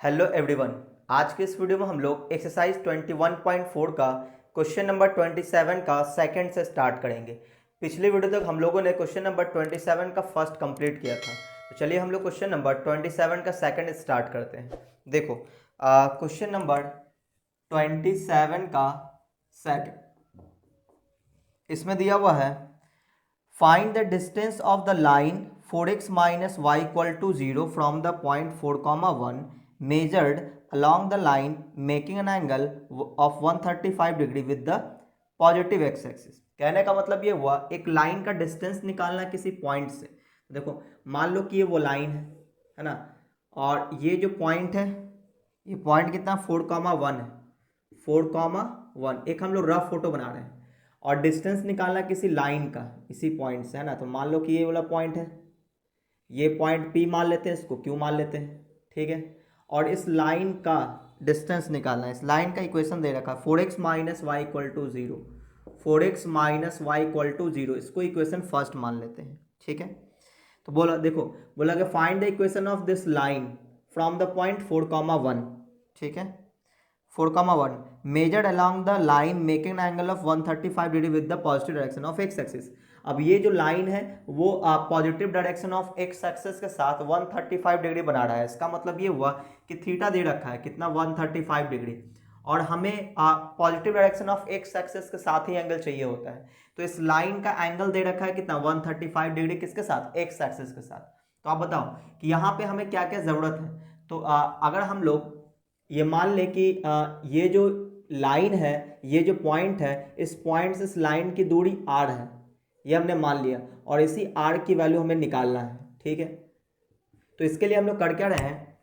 Hello everyone. आज के इस वीडियो में हम लोग एक्सरसाइज 21.4 का क्वेश्चन नंबर 27 का सेकंड से स्टार्ट करेंगे। पिछले वीडियो तक हम लोगों ने क्वेश्चन नंबर 27 का फर्स्ट कंप्लीट किया था, तो चलिए हम लोग क्वेश्चन नंबर 27 का सेकंड स्टार्ट करते हैं। देखो क्वेश्चन नंबर 27 का सेकंड इसमें दिया हुआ है, find the distance of the line 4x minus Y equal to 0 from the point 4,1 measured along the line making an angle of 135 degree with the positive x axis. कहने का मतलब ये हुआ एक लाइन का डिस्टेंस निकालना किसी पॉइंट से। देखो मान लो कि ये वो लाइन है ना, और ये जो पॉइंट है, ये पॉइंट कितना 4,1 है, 4,1 एक हम लोग रफ फोटो बना रहे हैं और डिस्टेंस निकालना किसी लाइन का इसी पॉइंट से है ना। तो मान लो कि ये वाला पॉइंट है, ये पॉइंट P मान लेते हैं, इसको Q मान लेते हैं, ठीक है। और इस लाइन का डिस्टेंस निकालना है। इस लाइन का इक्वेशन दे रखा है 4x minus Y equal to 0, 4x minus Y equal to 0, इसको इक्वेशन फर्स्ट मान लेते हैं, ठीक है। तो बोला, देखो बोला कि find the equation of this line from the point 4,1, ठीक है, 4,1 measured along the line making angle of 135 degree with the positive direction of x axis. अब ये जो लाइन है वो positive direction of x axis के साथ 135 डिग्री बना रहा है। इसका मतलब ये हुआ कि थीटा दे रखा है कितना 135 डिग्री, और हमें positive direction of x axis के साथ ही एंगल चाहिए होता है। तो इस लाइन का एंगल दे रखा है कितना 135 डिग्री, किसके साथ, एक्स एक्सिस के साथ। तो आप बताओ कि यहाँ पे हमें क्या क्या ज़रूरत है। तो अगर हम लोग ये मान ले कि ये जो लाइन है, ये जो पॉइंट है, इस पॉइंट से इस लाइन की दूरी r है, ये हमने मान लिया, और इसी r की वैल्यू हमें निकालना है, ठीक है। तो इसके लिए हम लोग कर क्या रहे हैं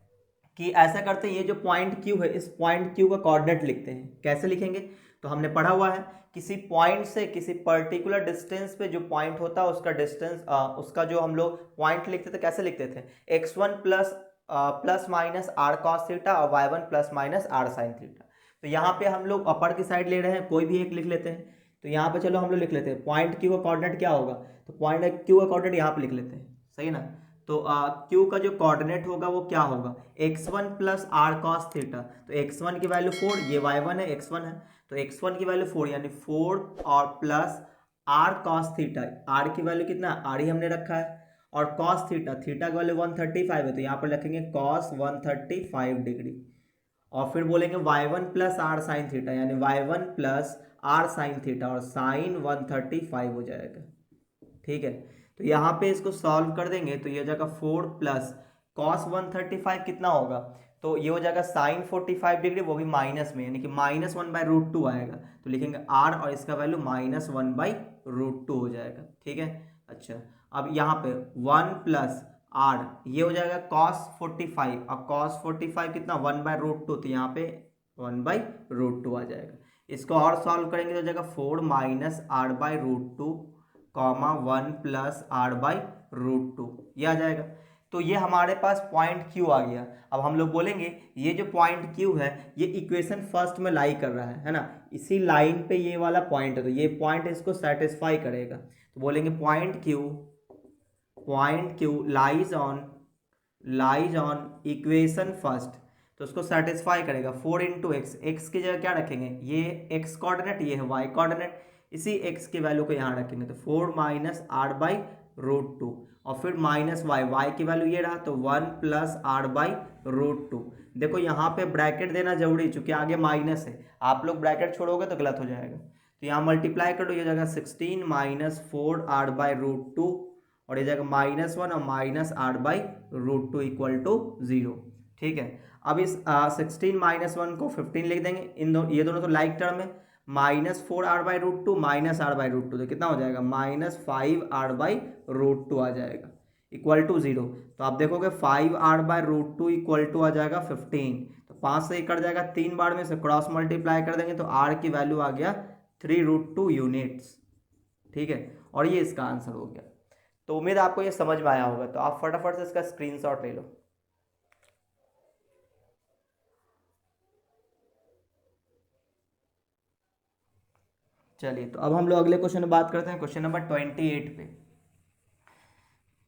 कि ऐसा करते हैं, ये जो पॉइंट Q है, इस पॉइंट Q का कोऑर्डिनेट लिखते हैं। कैसे लिखेंगे, तो हमने पढ़ा हुआ है किसी पॉइंट से किसी पर्टिकुलर डिस्टेंस पे जो पॉइंट होता है उसका डिस्टेंस, उसका जो हम लोग पॉइंट लिखते थे, कैसे लिखते थे, x1 plus minus r cos theta और y1 plus minus r sine theta. तो यहाँ पे हम लोग अपर की साइड ले रहे हैं, कोई भी एक लिख लेते हैं। तो यहाँ पे चलो हम लोग लिख लेते हैं पॉइंट Q का कोऑर्डिनेट क्या होगा, तो पॉइंट Q का कोऑर्डिनेट यहाँ पे लिख लेते हैं, सही ना। तो Q का जो कोऑर्डिनेट होगा वो क्या होगा, x1 plus are cos theta. तो x1 की वैल्यू 4, ये y1 है, x1 है, तो x1 की वैल्यू 4 यानी 4 और plus are cos theta, are की वैल्यू कितना, आर ही हमने रखा है, और कॉस थीटा, थीटा की वैल्यू 135 है, तो यहाँ पर लिखेंगे कॉस 135 डिग्री। और फिर बोलेंगे y1 plus are sine theta, यानी y1 plus are sine theta, और साइन 135 हो जाएगा, ठीक है। तो यहाँ पे इसको सॉल्व कर देंगे तो ये हो जाएगा 4 प्लस कॉस 135 कितना होगा, तो ये हो जाएगा साइन 45 डिग्री, वो भी माइनस में, यानी कि -1/√2 आएगा। तो लिखेंगे r और इसका वैल्यू -1/√2 हो जाएगा, ठीक है। अच्छा, अब यहाँ पे 1 प्लस आर, ये हो जाएगा कॉस 45, और कॉस 45 कितना 1/√2, तो यहाँ पे 1/√2 आ जाएगा। इसको और सॉल्व करेंगे तो हो जाएगा 4 minus r/√2 comma 1 plus r/√2, ये आ जाएगा। तो ये हमारे पास पॉइंट Q आ गया। अब हम लोग बोलेंगे ये जो पॉइंट Q है ये इक्वेशन फर्स्ट में लाई कर रहा है ना, इसी लाइन पे ये वाला पॉइंट है, तो ये पॉइंट इसको सेटिस्फाई करेगा। तो बोलेंगे point Q lies on equation first, तो उसको सेटिस्फाई करेगा। 4 इंटू एक्स की जगह क्या रखेंगे, ये x कोऑर्डिनेट, ये है y कोऑर्डिनेट, इसी x की वैल्यू को यहाँ रखेंगे, तो 4 माइनस r/√2, और फिर माइनस y की वैल्यू ये रहा, तो 1 प्लस r/√2। देखो यहाँ पे ब्रैकेट देना जरूरी, चूंकि आगे माइनस है, आप लोग ब्रैकेट छोड़ोगे तो गलत हो जाएगा। तो यहाँ मल्टीप्लाई कर दो, ये जाएगा 16 माइनस 4r/√2, और ये जाएगा -1 और माइनस r/√2 इक्वल टू 0, ठीक है। अब इस 16 -1 को 15 लिख देंगे, ये दोनों तो लाइक टर्म है, -4r/√2 माइनस r/√2, तो कितना हो जाएगा -5r/√2 आ जाएगा, इक्वल टू 0। तो आप देखोगे 5r/√2 इक्वल टू आ जाएगा 15, तो 5 से कट जाएगा, 3 बार में से क्रॉस मल्टीप्लाई कर देंगे तो r की वैल्यू आ गया 3√2 यूनिट्स, ठीक है। और ये इसका आंसर हो गया। तो उम्मीद आपको ये समझ में आया होगा, तो आप फटाफट से इसका स्क्रीनशॉट ले लो। चलिए, तो अब हम लोग अगले क्वेश्चन में बात करते हैं, क्वेश्चन नंबर 28 पे।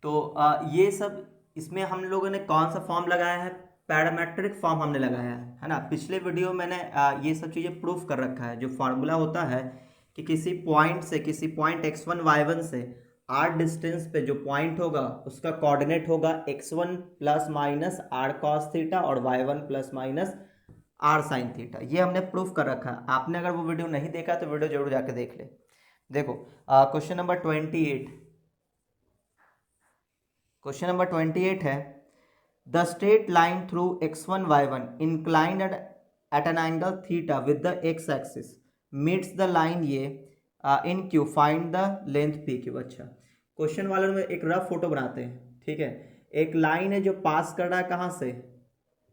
तो ये सब इसमें हम लोगों ने कौन सा फॉर्म लगाया है, पैरामेट्रिक फॉर्म हमने लगाया है ना। पिछले वीडियो में मैंने ये सब चीज़ें प्रूफ कर रखा है। जो फार्मूला होता है कि किसी पॉइंट x1 y1 से r डिस्टेंस पे जो पॉइंट होगा उसका कोऑर्डिनेट होगा x1 plus minus r cos theta और y1 plus minus r sine theta. ये हमने प्रूफ कर रखा है। आपने अगर वो वीडियो नहीं देखा तो वीडियो जरूर जाके देख ले। देखो क्वेश्चन नंबर 28, क्वेश्चन नंबर 28 है the straight line through x1 y1 inclined at an angle theta with the x axis meets the line ये in Q find the length PQ। अच्छा, क्वेश्चन वाले में एक रफ फोटो बनाते हैं, ठीक है। एक लाइन है जो पास कर रहा है कहाँ से,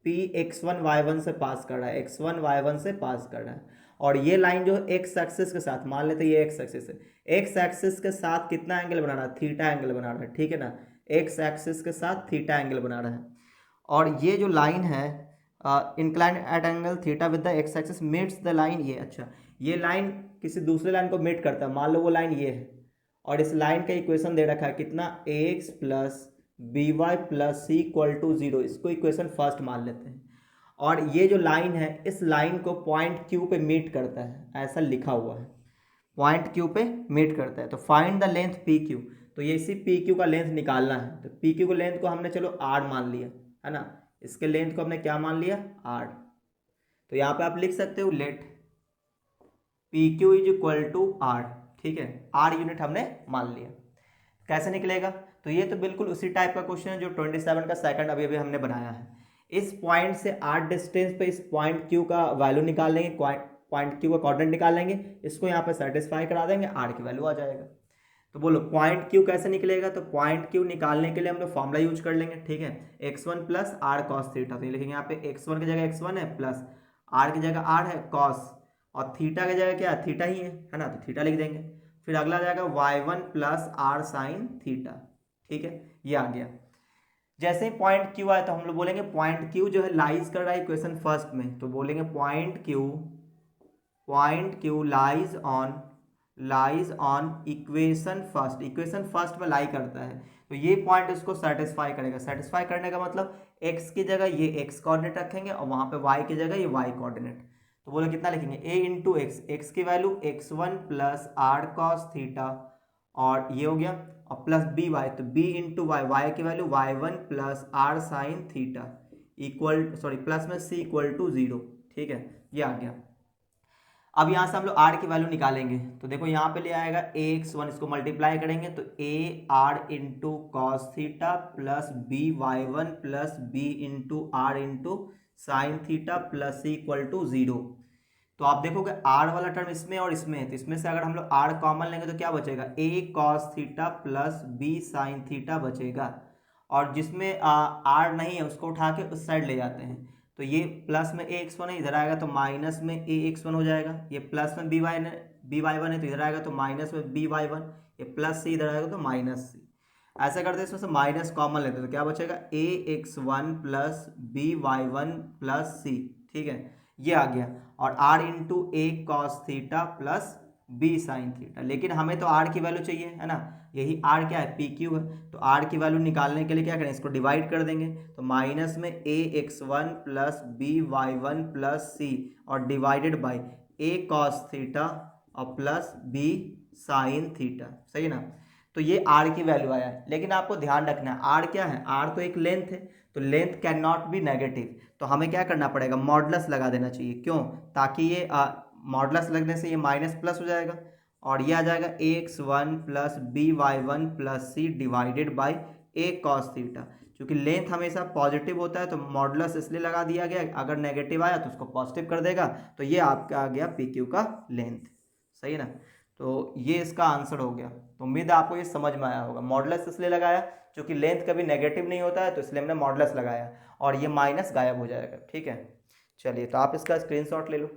P x1 y1 से पास कर रहा है, x1 y1 से पास कर रहा है। और ये लाइन जो x एक्सिस के साथ, मान लेते हैं ये x एक्सिस है, x एक्सिस के साथ कितना एंगल बना रहा है, थीटा एंगल बना रहा है, ठीक है ना। x एक्सिस के साथ थीटा एंगल बना रहा है। और ये जो लाइन है incline at angle theta with the x axis meets the line ये। अच्छा, ये लाइन किसी दूसरे लाइन को मीट करता है। मान लो वो लाइन ये है और इस लाइन का इक्वेशन दे रखा है कितना, ax plus B y plus C equal to 0। इसको इक्वेशन फर्स्ट मान लेते हैं। और ये जो लाइन है इस लाइन को पॉइंट क्यू पे मीट करता है, ऐसा लिखा हुआ है, पॉइंट क्यू पे मीट करता है। तो find the length P Q. तो ये इसी पी क्यू का लेंथ निकालना है। तो पी क्यू के लेंथ को हमने चलो आर मान लिया है ना, इसके लेंथ को हमने क्या मान लिया, आर। तो यहाँ पे आप लिख सकते हो let p q is equal to r, ठीक है। आर यूनिट हमने मान लिया। कैसे निकलेगा, तो ये तो बिल्कुल उसी टाइप का क्वेश्चन है जो 27 का सेकंड अभी अभी हमने बनाया है। इस पॉइंट से आर डिस्टेंस पे इस पॉइंट क्यू का वैल्यू निकाल लेंगे, पॉइंट क्यू का कोऑर्डिनेट निकाल लेंगे, इसको यहाँ पे सेटिस्फाई करा देंगे, आर की वैल्यू आ जाएगा। तो बोलो पॉइंट क्यू कैसे निकलेगा, तो पॉइंट क्यू निकालने के लिए हम लोग फॉर्मूला यूज कर लेंगे, ठीक है। x1 plus are cos theta. तो ये लिखेंगे यहाँ पे x1 की जगह x1 है, प्लस आर की जगह आर है कॉस, और थीटा की जगह क्या है, थीटा ही है ना, तो थीटा लिख देंगे। फिर अगला जाएगा y1 plus are sine theta, ठीक है, ये आ गया। जैसे ही पॉइंट क्यू आया तो हम लोग बोलेंगे पॉइंट क्यू जो है लाइज कर रहा है इक्वेशन फर्स्ट में, तो बोलेंगे point Q lies on equation first. Equation first में लाई करता है, तो ये पॉइंट इसको सेटिस्फाई करेगा। सेटिस्फाई करने का मतलब x की जगह ये x कोऑर्डिनेट रखेंगे और वहाँ पे y की जगह ये y कोऑर्डिनेट। तो बोलो कितना लिखेंगे, a इंटू एक्स, एक्स की value x1 plus are cos theta, और ये हो गया, और प्लस बी वाई, तो b इंटू वाई, वाई की value y1 plus are sine theta equal, sorry plus में c इक्वल टू 0, ठीक है, ये आ गया। अब यहाँ से हम लोग r की वैल्यू निकालेंगे। तो देखो यहाँ पे ले आएगा ax1, इसको मल्टीप्लाई करेंगे तो a r into cos theta plus B Y one plus B into R into sine theta plus C equal to 0। तो आप देखोगे r वाला टर्म इसमें और इसमें है, तो इसमें से अगर हम लोग r कॉमन लेंगे तो क्या बचेगा, a cos theta plus b sine theta बचेगा। और जिसमें r नहीं है उसको उठा के उस साइड ले जाते हैं, तो ये प्लस में ax1 है, इधर आएगा तो माइनस में ax1 हो जाएगा। ये प्लस में by1 है तो इधर आएगा तो माइनस में by1, ये प्लस से इधर आएगा तो माइनस से। ऐसा करते हैं, इसमें से माइनस कॉमन लेते हैं तो क्या बचेगा, ax1 plus by1 plus c, ठीक है, ये आ गया। और r into A cos theta plus B sine theta. लेकिन हमें तो r की वैल्यू चाहिए है ना, यही r क्या है, पी क्यू है। तो r की वैल्यू निकालने के लिए क्या करें, इसको डिवाइड कर देंगे। तो माइनस में ax1 प्लस by1 प्लस सी और divided by a cos theta और प्लस b साइन थीटा, सही है ना। तो ये r की वैल्यू आया है। लेकिन आपको ध्यान रखना है r क्या है, r तो एक लेंथ है, तो length can not be negative. तो हमें क्या करना पड़ेगा, मॉडुलस लगा देना चाहिए। क्यों, ताकि ये मॉडुलस लगने से ये माइनस प्लस हो जाएगा और ये आ जाएगा ax1 plus by1 plus C divided by a cos theta. क्योंकि लेंथ हमेशा पॉजिटिव होता है तो मॉडुलस इसलिए लगा दिया गया, अगर नेगेटिव आया तो उसको पॉजिटिव कर देगा। तो ये आपका आ गया पी क्यू का लेंथ, सही है ना। तो ये इसका आंसर हो गया। तो उम्मीद है आपको ये समझ में आया होगा। मॉडुलस इसलिए लगाया क्योंकि लेंथ कभी नेगेटिव नहीं होता है, तो इसलिए हमने मॉडुलस लगाया और ये माइनस गायब हो जाएगा, ठीक है। चलिए, तो आप इसका स्क्रीनशॉट ले लो।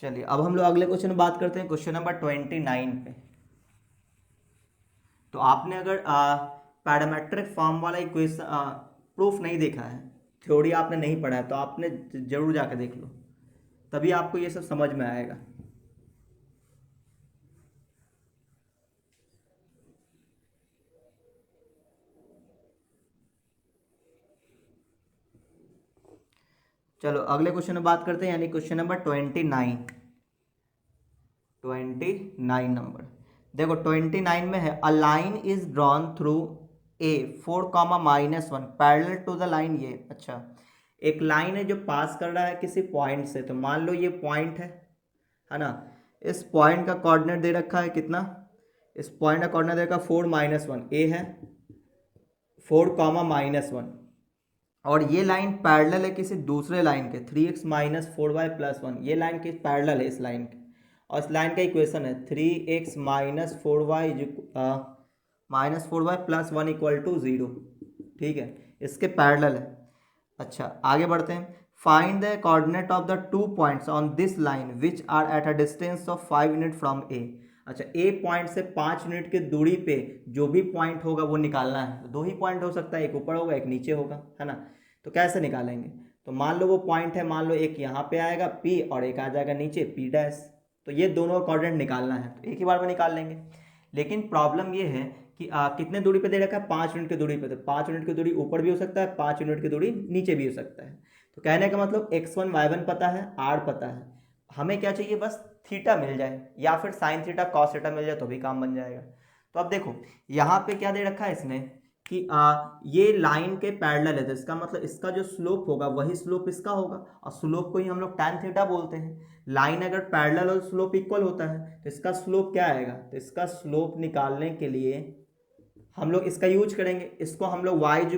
चलिए, अब हम लोग अगले क्वेश्चन में बात करते हैं, क्वेश्चन नंबर 29 पे। तो आपने अगर पैरामेट्रिक फॉर्म वाला इक्वेशन प्रूफ नहीं देखा है, थ्योरी आपने नहीं पढ़ा है, तो आपने जरूर जाकर देख लो, तभी आपको ये सब समझ में आएगा। चलो अगले क्वेश्चन में बात करते हैं, यानी क्वेश्चन नंबर 29 नंबर। देखो 29 में है, a line is drawn through A 4, parallel to the line ये। अच्छा, एक लाइन है जो पास कर रहा है किसी पॉइंट से, तो मान लो ये पॉइंट है ना। इस पॉइंट का कोऑर्डिनेट दे रखा है कितना, इस पॉइंट का कोऑर्डिनेट दे रखा 4, ए है 4, और ये लाइन पैरेलल है किसी दूसरे लाइन के 3x-4y+1। ये लाइन की पैरेलल है इस लाइन के, और इस लाइन का इक्वेशन है 3x-4y-4y+1 = 0। ठीक है, इसके पैरेलल है। अच्छा आगे बढ़ते हैं, find the coordinate of the 2 points on this line which are at a distance of 5 unit from A. अच्छा, ए पॉइंट से 5 यूनिट की दूरी पे जो भी पॉइंट होगा वो निकालना है। तो 2 ही पॉइंट हो सकता है, एक ऊपर होगा एक नीचे होगा, है ना। तो कैसे निकालेंगे, तो मान लो वो पॉइंट है, मान लो एक यहाँ पे आएगा P और एक आ जाएगा नीचे P डैश। तो ये दोनों कोऑर्डिनेट निकालना है, तो एक ही बार में निकाल लेंगे। लेकिन प्रॉब्लम ये है कि कितने दूरी पे दे रखा है, 5 यूनिट की दूरी पे। तो 5 यूनिट की दूरी ऊपर भी हो सकता है, 5 यूनिट की दूरी नीचे भी हो सकता है। तो कहने का मतलब x1 y1 पता है, r पता है, हमें क्या चाहिए, बस थीटा मिल जाए या फिर साइन थीटा कॉस थीटा मिल जाए तो भी काम बन जाएगा। तो अब देखो यहाँ पे क्या दे रखा है इसने कि ये लाइन के पैरेलल है, तो इसका मतलब इसका जो स्लोप होगा वही स्लोप इसका होगा, और स्लोप को ही हम लोग tan थीटा बोलते हैं। लाइन अगर पैरेलल और स्लोप इक्वल होता है तो इसका स्लोप क्या आएगा, तो इसका स्लोप निकालने के लिए हम लोग इसका यूज करेंगे। इसको हम लोग y =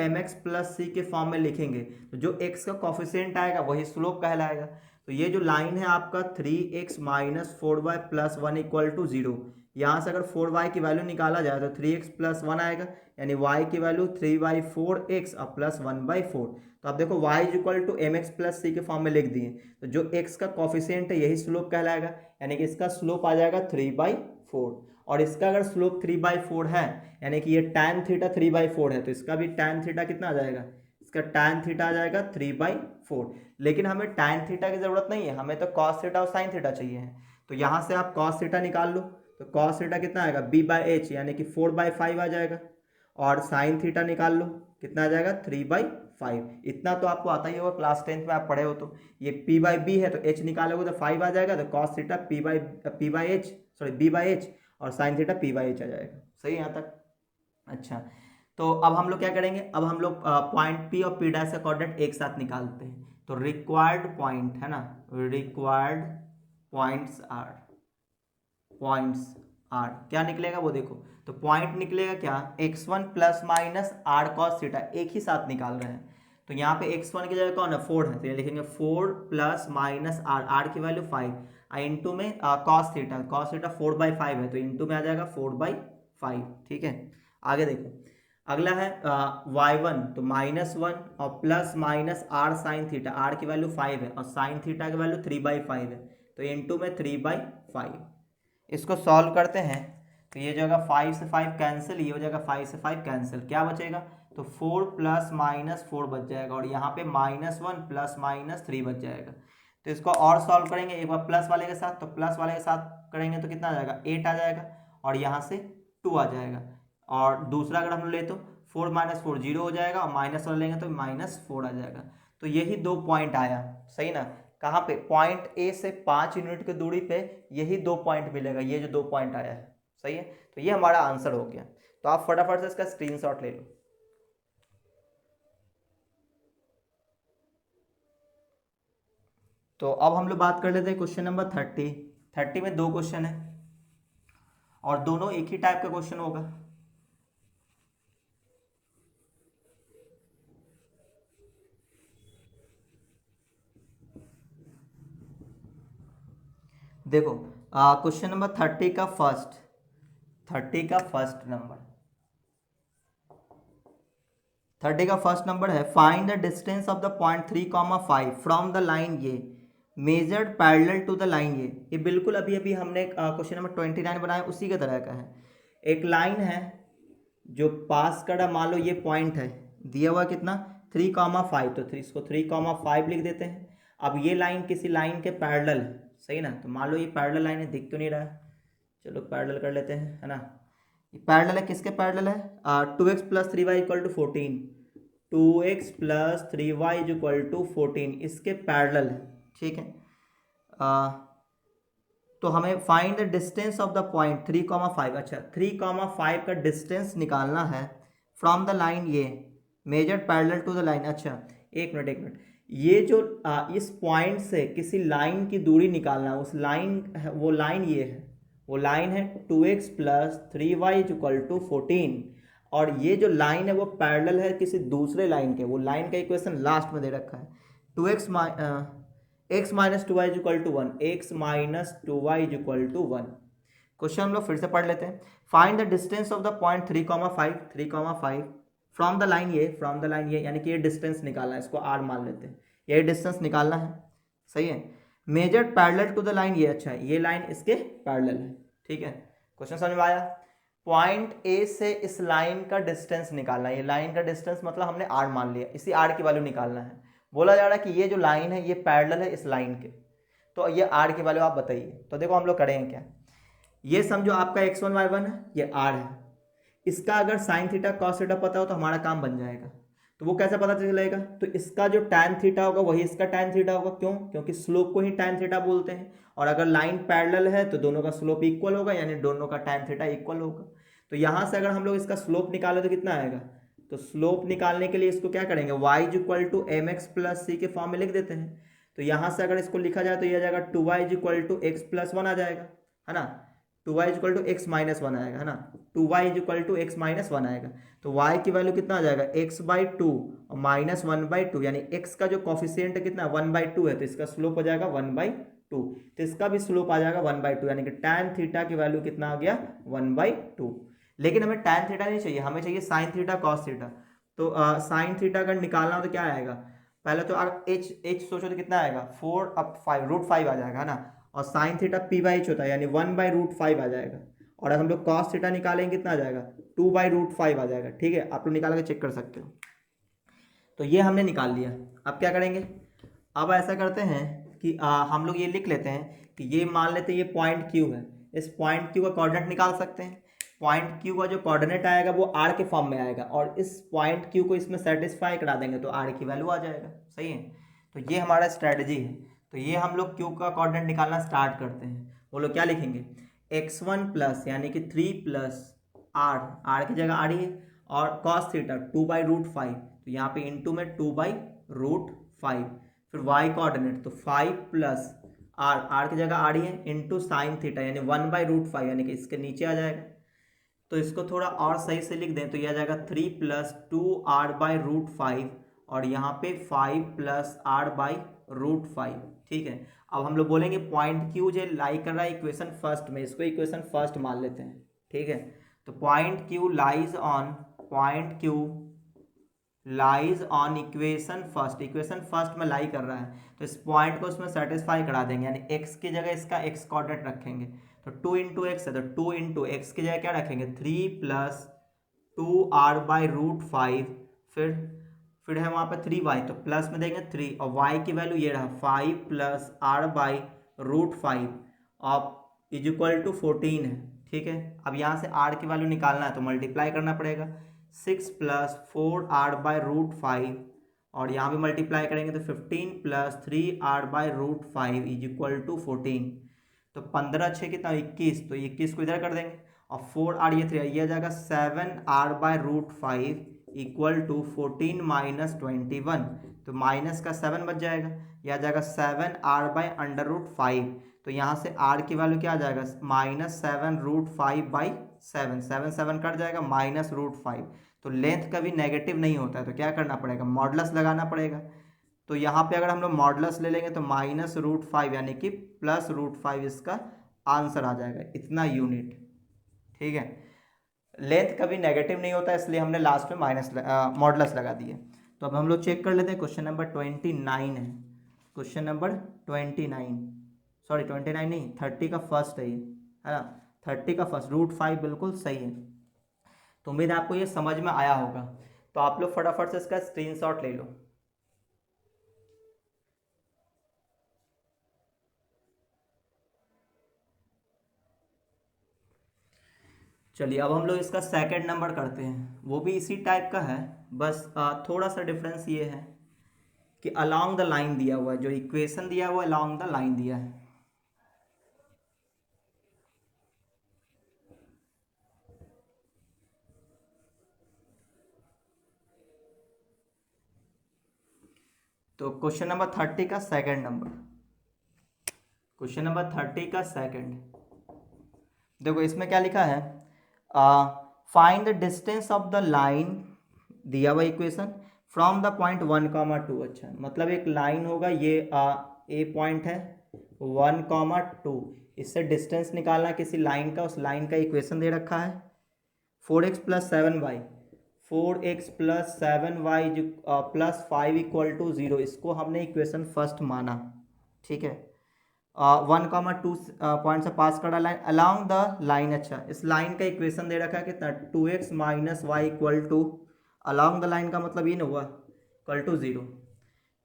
mx+c के फॉर्म में लिखेंगे, तो जो x का कॉफिशिएंट आएगा वही स्लोप कहलाएगा। तो ये जो लाइन है आपका 3x-4y+1 = 0, यहाँ से अगर 4y की वैल्यू निकाला जाए तो 3x+1 आएगा, यानी y की वैल्यू 3/4x और +1/4। तो आप देखो y = mx+c के फॉर्म में लिख दिए, तो जो x का कॉफिशिएंट है यही स्लोप कहलाएगा, यानी कि इसका स्लोप आ जाएगा 3/4। और इसका अगर स्लोप 3/4 है, यानी कि ये tan थीटा 3/4 है, तो इसका भी tan थीटा कितना आ जाएगा, इसका tan थीटा आ जाएगा 3/4। लेकिन हमें tan थीटा की ज़रूरत नहीं है, हमें तो cos थीटा और sin थीटा चाहिए। तो यहाँ से आप cos थीटा निकाल लो, तो cos थीटा कितना आएगा b/h, यानी कि 4/5 आ जाएगा। और sin थीटा निकाल लो, कितना आ जाएगा 3/5। इतना तो आपको आता ही होगा, क्लास 10th में आप पढ़े हो। तो ये p/b है तो h निकालोगे तो 5 आ जाएगा, तो cos थीटा b/h और साइन थीटा p/h आ जाएगा। सही है यहाँ तक। अच्छा, तो अब हम लोग क्या करेंगे, अब हम लोग पॉइंट P और P डैश का कोऑर्डिनेट एक साथ निकालते हैं। तो रिक्वायर्ड पॉइंट है ना, रिक्वायर्ड पॉइंट्स आर क्या निकलेगा वो देखो। तो पॉइंट निकलेगा क्या, x1 ± r cos थीटा, एक ही साथ निकाल रहे हैं। तो यहाँ पे x1 की जगह कौन है 4 है, तो ये लिखेंगे 4 ± r की वैल्यू 5, इंटू में cos थीटा 4/5 है, तो इंटू में आ जाएगा 4/5। ठीक है, आगे देखो अगला है y1, तो -1 और ± r sin थीटा, r की वैल्यू 5 है और sin थीटा की वैल्यू 3/5 है, तो इंटू में 3/5। इसको सॉल्व करते हैं, तो ये जो 5 से 5 कैंसिल, ये हो जाएगा 5 से 5 कैंसिल, क्या बचेगा, तो 4 + -4 बच जाएगा, और यहाँ पे -1 + -3 बच जाएगा। तो इसको और सॉल्व करेंगे एक बार प्लस वाले के साथ, तो प्लस वाले के साथ करेंगे तो कितना आ जाएगा 8 आ जाएगा, और यहाँ से 2 आ जाएगा। और दूसरा अगर हम ले तो 4 - 4 0 हो जाएगा, और माइनस वाला लेंगे तो -4 आ जाएगा। तो यही 2 पॉइंट आया, सही ना। कहाँ पे, पॉइंट ए से 5 यूनिट की दूरी पे यही 2 पॉइंट मिलेगा, ये जो 2 पॉइंट आया है। सही है, तो ये हमारा आंसर हो गया। तो आप फटाफट से इसका स्क्रीनशॉट ले लो। तो अब हम लोग बात कर लेते हैं क्वेश्चन नंबर 30 में 2 क्वेश्चन है और दोनों एक ही टाइप का क्वेश्चन होगा। देखो क्वेश्चन नंबर 30 का फर्स्ट नंबर है, find the distance of the point 3,5 from the line ये measured parallel to the line ये बिल्कुल अभी अभी हमने क्वेश्चन नंबर 29 बनाया उसी के तरह का है। एक लाइन है जो पास कर, मान लो ये पॉइंट है दिया हुआ कितना 3,5, तो इसको 3,5 लिख देते हैं। अब ये लाइन किसी लाइन के पैरेलल है, सही ना। तो मान लो ये पैरेलल लाइन है, दिख तो नहीं रहा है, चलो पैरेलल कर लेते हैं, है ना। ये पैरेलल है, किसके पैरेलल है 2x + 3y = 14, 2x plus 3y is equal to 14 इसके पैरेलल है, ठीक है। तो हमें find the distance of the point 3,5। अच्छा 3,5 का डिस्टेंस निकालना है फ्रॉम द लाइन ये measure parallel to the line. अच्छा एक मिनट, ये जो इस पॉइंट से किसी लाइन की दूरी निकालना है, उस लाइन, वो लाइन ये है, वो लाइन है 2x plus 3y is equal to 14, और ये जो लाइन है वो पैरेलल है किसी दूसरे लाइन के। वो लाइन का इक्वेशन लास्ट में दे रखा है, x minus two Y is equal to 1, X minus two Y is equal to 1। Question हम लोग फिर से पढ़ लेते हैं। Find the distance of the point 3,5 from the line ये, फ्रॉम द लाइन ये यानी कि ये डिस्टेंस निकालना है, इसको r मान लेते हैं, ये डिस्टेंस निकालना है, सही है। Measure parallel to the line ये, अच्छा ये लाइन इसके पैरेलल है, ठीक है। क्वेश्चन समझ में आया। पॉइंट ए से इस लाइन का डिस्टेंस निकालना है, ये लाइन का डिस्टेंस मतलब हमने r मान लिया, इसी r की वैल्यू निकालना है। बोला जा रहा है कि ये जो लाइन है ये पैरेलल है इस लाइन के, तो ये r की वैल्यू आप बताइए। तो देखो हम लोग करेंगे क्या, ये समझो आपका x1 y1 है, ये r है, इसका अगर साइन थीटा कॉस थीटा पता हो तो हमारा काम बन जाएगा। तो वो कैसे पता चलेगा, तो इसका जो tan थीटा होगा वही इसका tan थीटा होगा, क्यों, क्योंकि स्लोप को ही tan थीटा बोलते हैं, और अगर लाइन पैरेलल है तो दोनों का स्लोप इक्वल होगा, यानी दोनों का tan थीटा इक्वल होगा। तो यहाँ से अगर हम लोग इसका स्लोप निकालें तो कितना आएगा, तो स्लोप निकालने के लिए इसको क्या करेंगे, y is equal to M X plus C के फॉर्म में लिख देते हैं। तो यहाँ से अगर इसको लिखा जाए तो यह आ जाएगा 2y is equal to X plus 1 आ जाएगा, है ना, 2y is equal to X minus 1 आएगा, है ना, 2y is equal to X minus 1 आएगा। तो y की वैल्यू कितना आ जाएगा, x बाई टू और माइनस 1/2, यानी x का जो कॉफिशिएंट है कितना 1/2 है, तो इसका स्लोप हो जाएगा 1/2, तो इसका भी स्लोप आ जाएगा 1/2, यानी कि tan थीटा की वैल्यू कितना आ गया 1/2। लेकिन हमें tan थीटा नहीं चाहिए, हमें चाहिए साइन थीटा कॉस थीटा। तो साइन थीटा अगर निकालना हो तो क्या आएगा, पहले तो अगर h सोचो तो कितना आएगा 4 अब 5 √5 आ जाएगा, है ना, और साइन थीटा p/h होता है यानी 1/√5 आ जाएगा, और अगर हम लोग कॉस थीटा निकालेंगे कितना आ जाएगा 2/√5 आ जाएगा, ठीक है, आप लोग निकाल के चेक कर सकते हो। तो ये हमने निकाल लिया। अब क्या करेंगे, अब ऐसा करते हैं कि हम लोग ये लिख लेते हैं कि ये मान लेते हैं ये पॉइंट Q है, इस पॉइंट Q का कोऑर्डिनेट निकाल सकते हैं। पॉइंट Q का जो कोऑर्डिनेट आएगा वो r के फॉर्म में आएगा, और इस पॉइंट Q को इसमें सेटिस्फाई करा देंगे तो r की वैल्यू आ जाएगा, सही है। तो ये हमारा स्ट्रेटजी है। तो ये हम लोग Q का कोऑर्डिनेट निकालना स्टार्ट करते हैं। वो लोग क्या लिखेंगे, x1 प्लस यानी कि 3 प्लस r की जगह r ही है, और कॉस थीटा 2/√5, तो यहाँ पे इंटू में 2/√5, फिर y कोऑर्डिनेट तो 5 प्लस r की जगह r ही है, इंटू साइन थीटा यानी 1/√5, यानी कि इसके नीचे आ जाएगा। तो इसको थोड़ा और सही से लिख दें तो यह आ जाएगा 3 प्लस 2r/√5, और यहाँ पे 5 प्लस r/√5, ठीक है। अब हम लोग बोलेंगे पॉइंट Q जो लाई कर रहा है इक्वेशन फर्स्ट में, इसको इक्वेशन फर्स्ट मान लेते हैं, ठीक है। तो point Q lies on equation first, equation first में लाई कर रहा है, तो इस पॉइंट को उसमें सेटिस्फाई करा देंगे, यानी x की जगह इसका x कोऑर्डिनेट रखेंगे, तो 2 इंटू एक्स है, तो 2 इंटू एक्स की जगह क्या रखेंगे 3 प्लस 2r/√5, फिर है वहाँ पे 3y, तो प्लस में देंगे 3, और y की वैल्यू ये रहा 5 प्लस r/√5 और इज इक्वल टू 14 है, ठीक है। अब यहाँ से r की वैल्यू निकालना है तो मल्टीप्लाई करना पड़ेगा, 6 प्लस 4r/√5, और यहाँ भी मल्टीप्लाई करेंगे तो 15 plus 3r/√5 is equal to 14, तो 15 6 कितना 21, तो 21 को इधर कर देंगे, और 4r ये 3 ये आ जाएगा 7r/√5 इक्वल टू 14 माइनस 21, तो माइनस का 7 बच जाएगा, यह आ जाएगा 7r/√5, तो यहाँ से r की वैल्यू क्या आ जाएगा -7√5/7, 7 7 कट जाएगा -√5, तो लेंथ कभी नेगेटिव नहीं होता है, तो क्या करना पड़ेगा मॉडुलस लगाना पड़ेगा। तो यहाँ पे अगर हम लोग मॉडुलस ले लेंगे तो -√5 यानी कि +√5 इसका आंसर आ जाएगा, इतना यूनिट, ठीक है। लेंथ कभी नेगेटिव नहीं होता इसलिए हमने लास्ट में मॉडुलस लगा दिए। तो अब हम लोग चेक कर लेते हैं, क्वेश्चन नंबर 29 है, क्वेश्चन नंबर 29, सॉरी 29 नहीं 30 का फर्स्ट है ये, है ना, 30 का फर्स्ट √5 बिल्कुल सही है। तो उम्मीद है आपको ये समझ में आया होगा। तो आप लोग फटाफट से इसका स्क्रीनशॉट ले लो। चलिए अब हम लोग इसका सेकंड नंबर करते हैं, वो भी इसी टाइप का है, बस थोड़ा सा डिफरेंस ये है कि अलोंग द लाइन दिया हुआ है, जो इक्वेशन दिया हुआ है अलोंग द लाइन दिया है। तो क्वेश्चन नंबर 30 का सेकंड नंबर, क्वेश्चन नंबर 30 का सेकंड, देखो इसमें क्या लिखा है, find the distance of the line, दिया हुआ इक्वेशन, फ्रॉम द पॉइंट 1,2। अच्छा मतलब एक लाइन होगा, ये ए पॉइंट है 1,2, इससे डिस्टेंस निकालना किसी लाइन का, उस लाइन का इक्वेशन दे रखा है 4x plus 7y, 4x plus 7y plus 5 equal to 0, इसको हमने इक्वेशन फर्स्ट माना, ठीक है। 1,2 पॉइंट से पास करा लाइन अलॉन्ग द लाइन। अच्छा इस लाइन का इक्वेशन दे रखा है कितना, 2x minus Y equal to, along the line का मतलब ये ना हुआ इक्वल टू 0,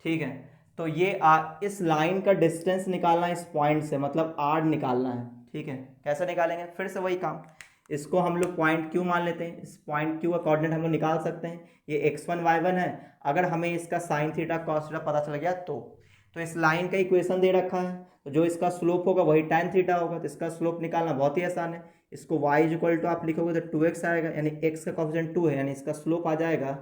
ठीक है। तो ये इस लाइन का डिस्टेंस निकालना है इस पॉइंट से, मतलब r निकालना है, ठीक है। कैसे निकालेंगे, फिर से वही काम, इसको हम लोग पॉइंट क्यू मान लेते हैं, इस पॉइंट क्यू का कोऑर्डिनेट हम लोग निकाल सकते हैं, ये x1 y1 है, अगर हमें इसका साइन थीटा कॉस थीटा पता चल गया तो इस लाइन का इक्वेशन दे रखा है, तो जो इसका स्लोप होगा वही tan थीटा होगा, तो इसका स्लोप निकालना बहुत ही आसान है, इसको y इक्वल टू आप लिखोगे तो 2x आएगा, यानी x का कोएफिशिएंट 2 है, यानी इसका स्लोप आ जाएगा,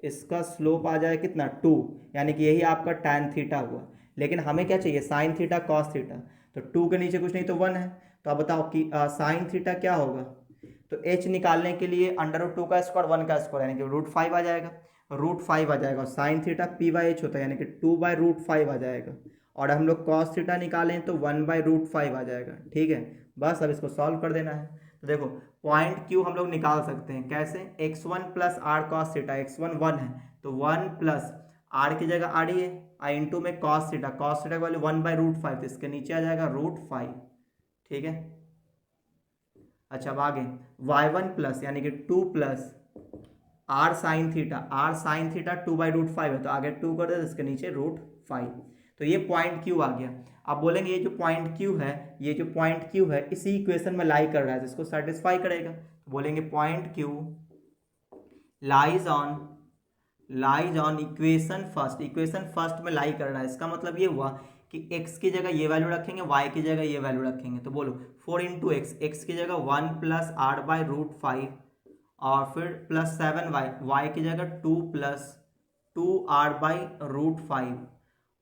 इसका स्लोप आ जाएगा कितना 2, यानी कि यही आपका tan थीटा हुआ। लेकिन हमें क्या चाहिए, साइन थीटा कॉस थीटा, तो 2 के नीचे कुछ नहीं तो 1 है, तो आप बताओ कि साइन थीटा क्या होगा, तो h निकालने के लिए √2 का स्क्वायर 1 का स्क्वायर यानी कि √5 आ जाएगा, √5 आ जाएगा, और साइन थीटा p/h होता है यानी कि 2/√5 आ जाएगा, और हम लोग कॉस थीटा निकालें तो 1/√5 आ जाएगा, ठीक है। बस अब इसको सॉल्व कर देना है। तो देखो पॉइंट क्यू हम लोग निकाल सकते हैं कैसे, x1 plus are cos theta, x1 1 है तो 1 प्लस आर की जगह आर ही है, आई इंटू में कॉस थीटा की वैल्यू 1/√5, तो इसके नीचे आ जाएगा √5, ठीक है। अच्छा अब आगे y1 प्लस यानी कि 2 प्लस आर साइन थीटा 2/√5 है, तो आगे 2 कर दे तो इसके नीचे √5, तो ये पॉइंट क्यू आ गया। अब बोलेंगे ये जो पॉइंट क्यू है, ये जो पॉइंट क्यू है इसी इक्वेशन में लाई कर रहा है, तो इसको सेटिस्फाई करेगा, तो बोलेंगे point Q lies on equation first में लाई कर रहा है, इसका मतलब ये हुआ कि x की जगह ये वैल्यू रखेंगे, y की जगह ये वैल्यू रखेंगे, तो बोलो 4 इंटू एक्स की जगह 1 प्लस r/√5 और फिर प्लस 7y, y की जगह 2 प्लस 2r/√5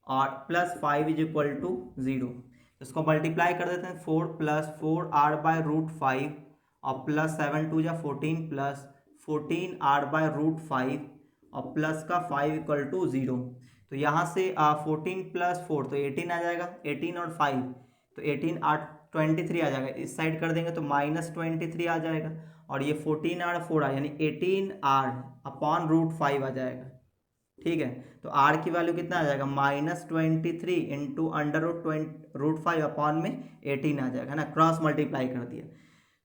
और प्लस 5 इज इक्वल टू 0, इसको मल्टीप्लाई कर देते हैं 4 प्लस 4r/√5 और प्लस 7 2 या 14 प्लस 14r/√5 और प्लस का 5 इक्वल टू 0, तो यहाँ से 14 प्लस 4 तो 18 आ जाएगा, 18 और 5 तो 18 8 23 आ जाएगा, इस साइड कर देंगे तो -23 आ जाएगा, और ये 14r 4 यानी 18r/√5 आ जाएगा, ठीक है। तो r की वैल्यू कितना आ जाएगा, -23 इंटू √5 अपॉन में 18 आ जाएगा, है ना, क्रॉस मल्टीप्लाई कर दिया।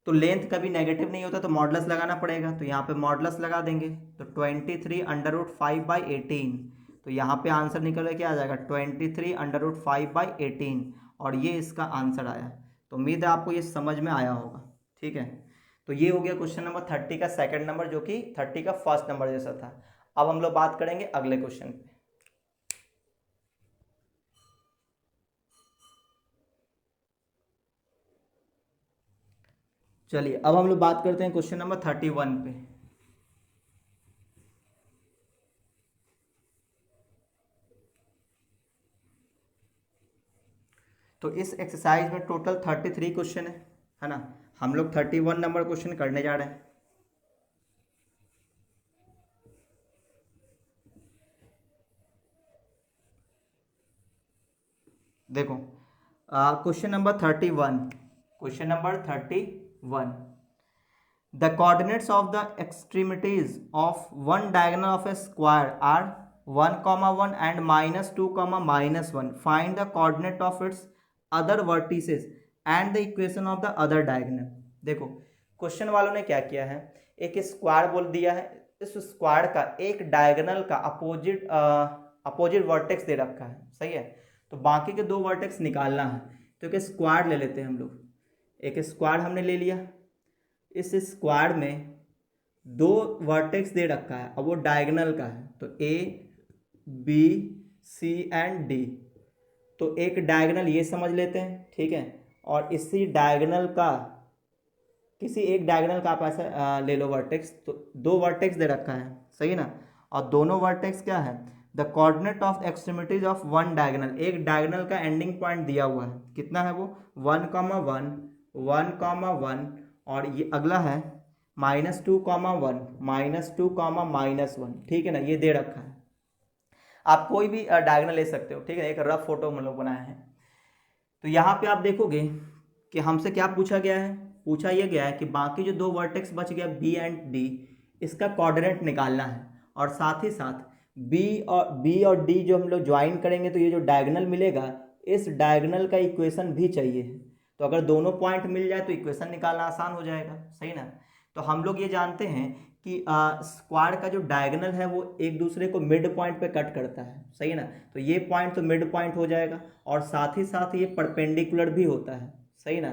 तो लेंथ कभी नेगेटिव नहीं होता तो मॉडुलस लगाना पड़ेगा, तो यहाँ पे मॉडुलस लगा देंगे, तो 23 √5/18, तो यहाँ पे आंसर निकल के क्या आ जाएगा 23 √5/18, और ये इसका आंसर आया। तो उम्मीद है आपको ये समझ में आया होगा, ठीक है। तो ये हो गया क्वेश्चन नंबर 30 का सेकंड नंबर, जो कि 30 का फर्स्ट नंबर जैसा था। अब हम लोग बात करेंगे अगले क्वेश्चन पे। चलिए अब हम लोग बात करते हैं क्वेश्चन नंबर 31 पे। तो इस एक्सरसाइज में टोटल 33 क्वेश्चन है ना, हम लोग 31 नंबर क्वेश्चन करने जा रहे हैं। देखो question number 31, the coordinates of the extremities of one diagonal of a square are 1, 1 and -2, -1. Find the coordinate of its other vertices and the equation of the other diagonal. देखो question वालों ने क्या किया है, एक स्क्वायर बोल दिया है, इस स्क्वायर का एक डायगोनल का अपोजिट वर्टेक्स दे रखा है, सही है। तो बाकी के 2 वर्टेक्स निकालना है, तो एक स्क्वायर ले लेते हैं हम लोग, एक स्क्वायर हमने ले लिया, इस स्क्वाड में दो वर्टेक्स दे रखा है, अब वो डायगोनल का है, तो A B C and D. तो एक डायगोनल ये समझ लेते हैं, ठीक है, और इसी डायगोनल का किसी एक डायगोनल का आप ऐसा ले लो वर्टेक्स, तो दो वर्टेक्स दे रखा है, सही ना, और दोनों वर्टेक्स क्या है, the coordinate of extremities of one diagonal, एक डायगोनल का एंडिंग पॉइंट दिया हुआ है, कितना है वो 1,1 1,1 और ये अगला है -2,1 -2,-1, ठीक है ना, ये दे रखा है। आप कोई भी डायगोनल ले सकते हो, ठीक है, एक रफ फोटो हम लोग बनाए हैं। तो यहाँ पे आप देखोगे कि हमसे क्या पूछा गया है, पूछा यह गया है कि बाकी जो दो वर्टेक्स बच गया बी एंड डी, इसका कोऑर्डिनेट निकालना है, और साथ ही साथ बी और डी जो हम लोग ज्वाइन करेंगे तो ये जो डायगोनल मिलेगा, इस डायगोनल का इक्वेशन भी चाहिए। तो अगर दोनों पॉइंट मिल जाए तो इक्वेशन निकालना आसान हो जाएगा, सही ना। तो हम लोग ये जानते हैं कि स्क्वाड का जो डायगोनल है वो एक दूसरे को मिड पॉइंट पे कट करता है, सही ना, तो ये पॉइंट तो मिड पॉइंट हो जाएगा, और साथ ही साथ ये परपेंडिकुलर भी होता है, सही ना,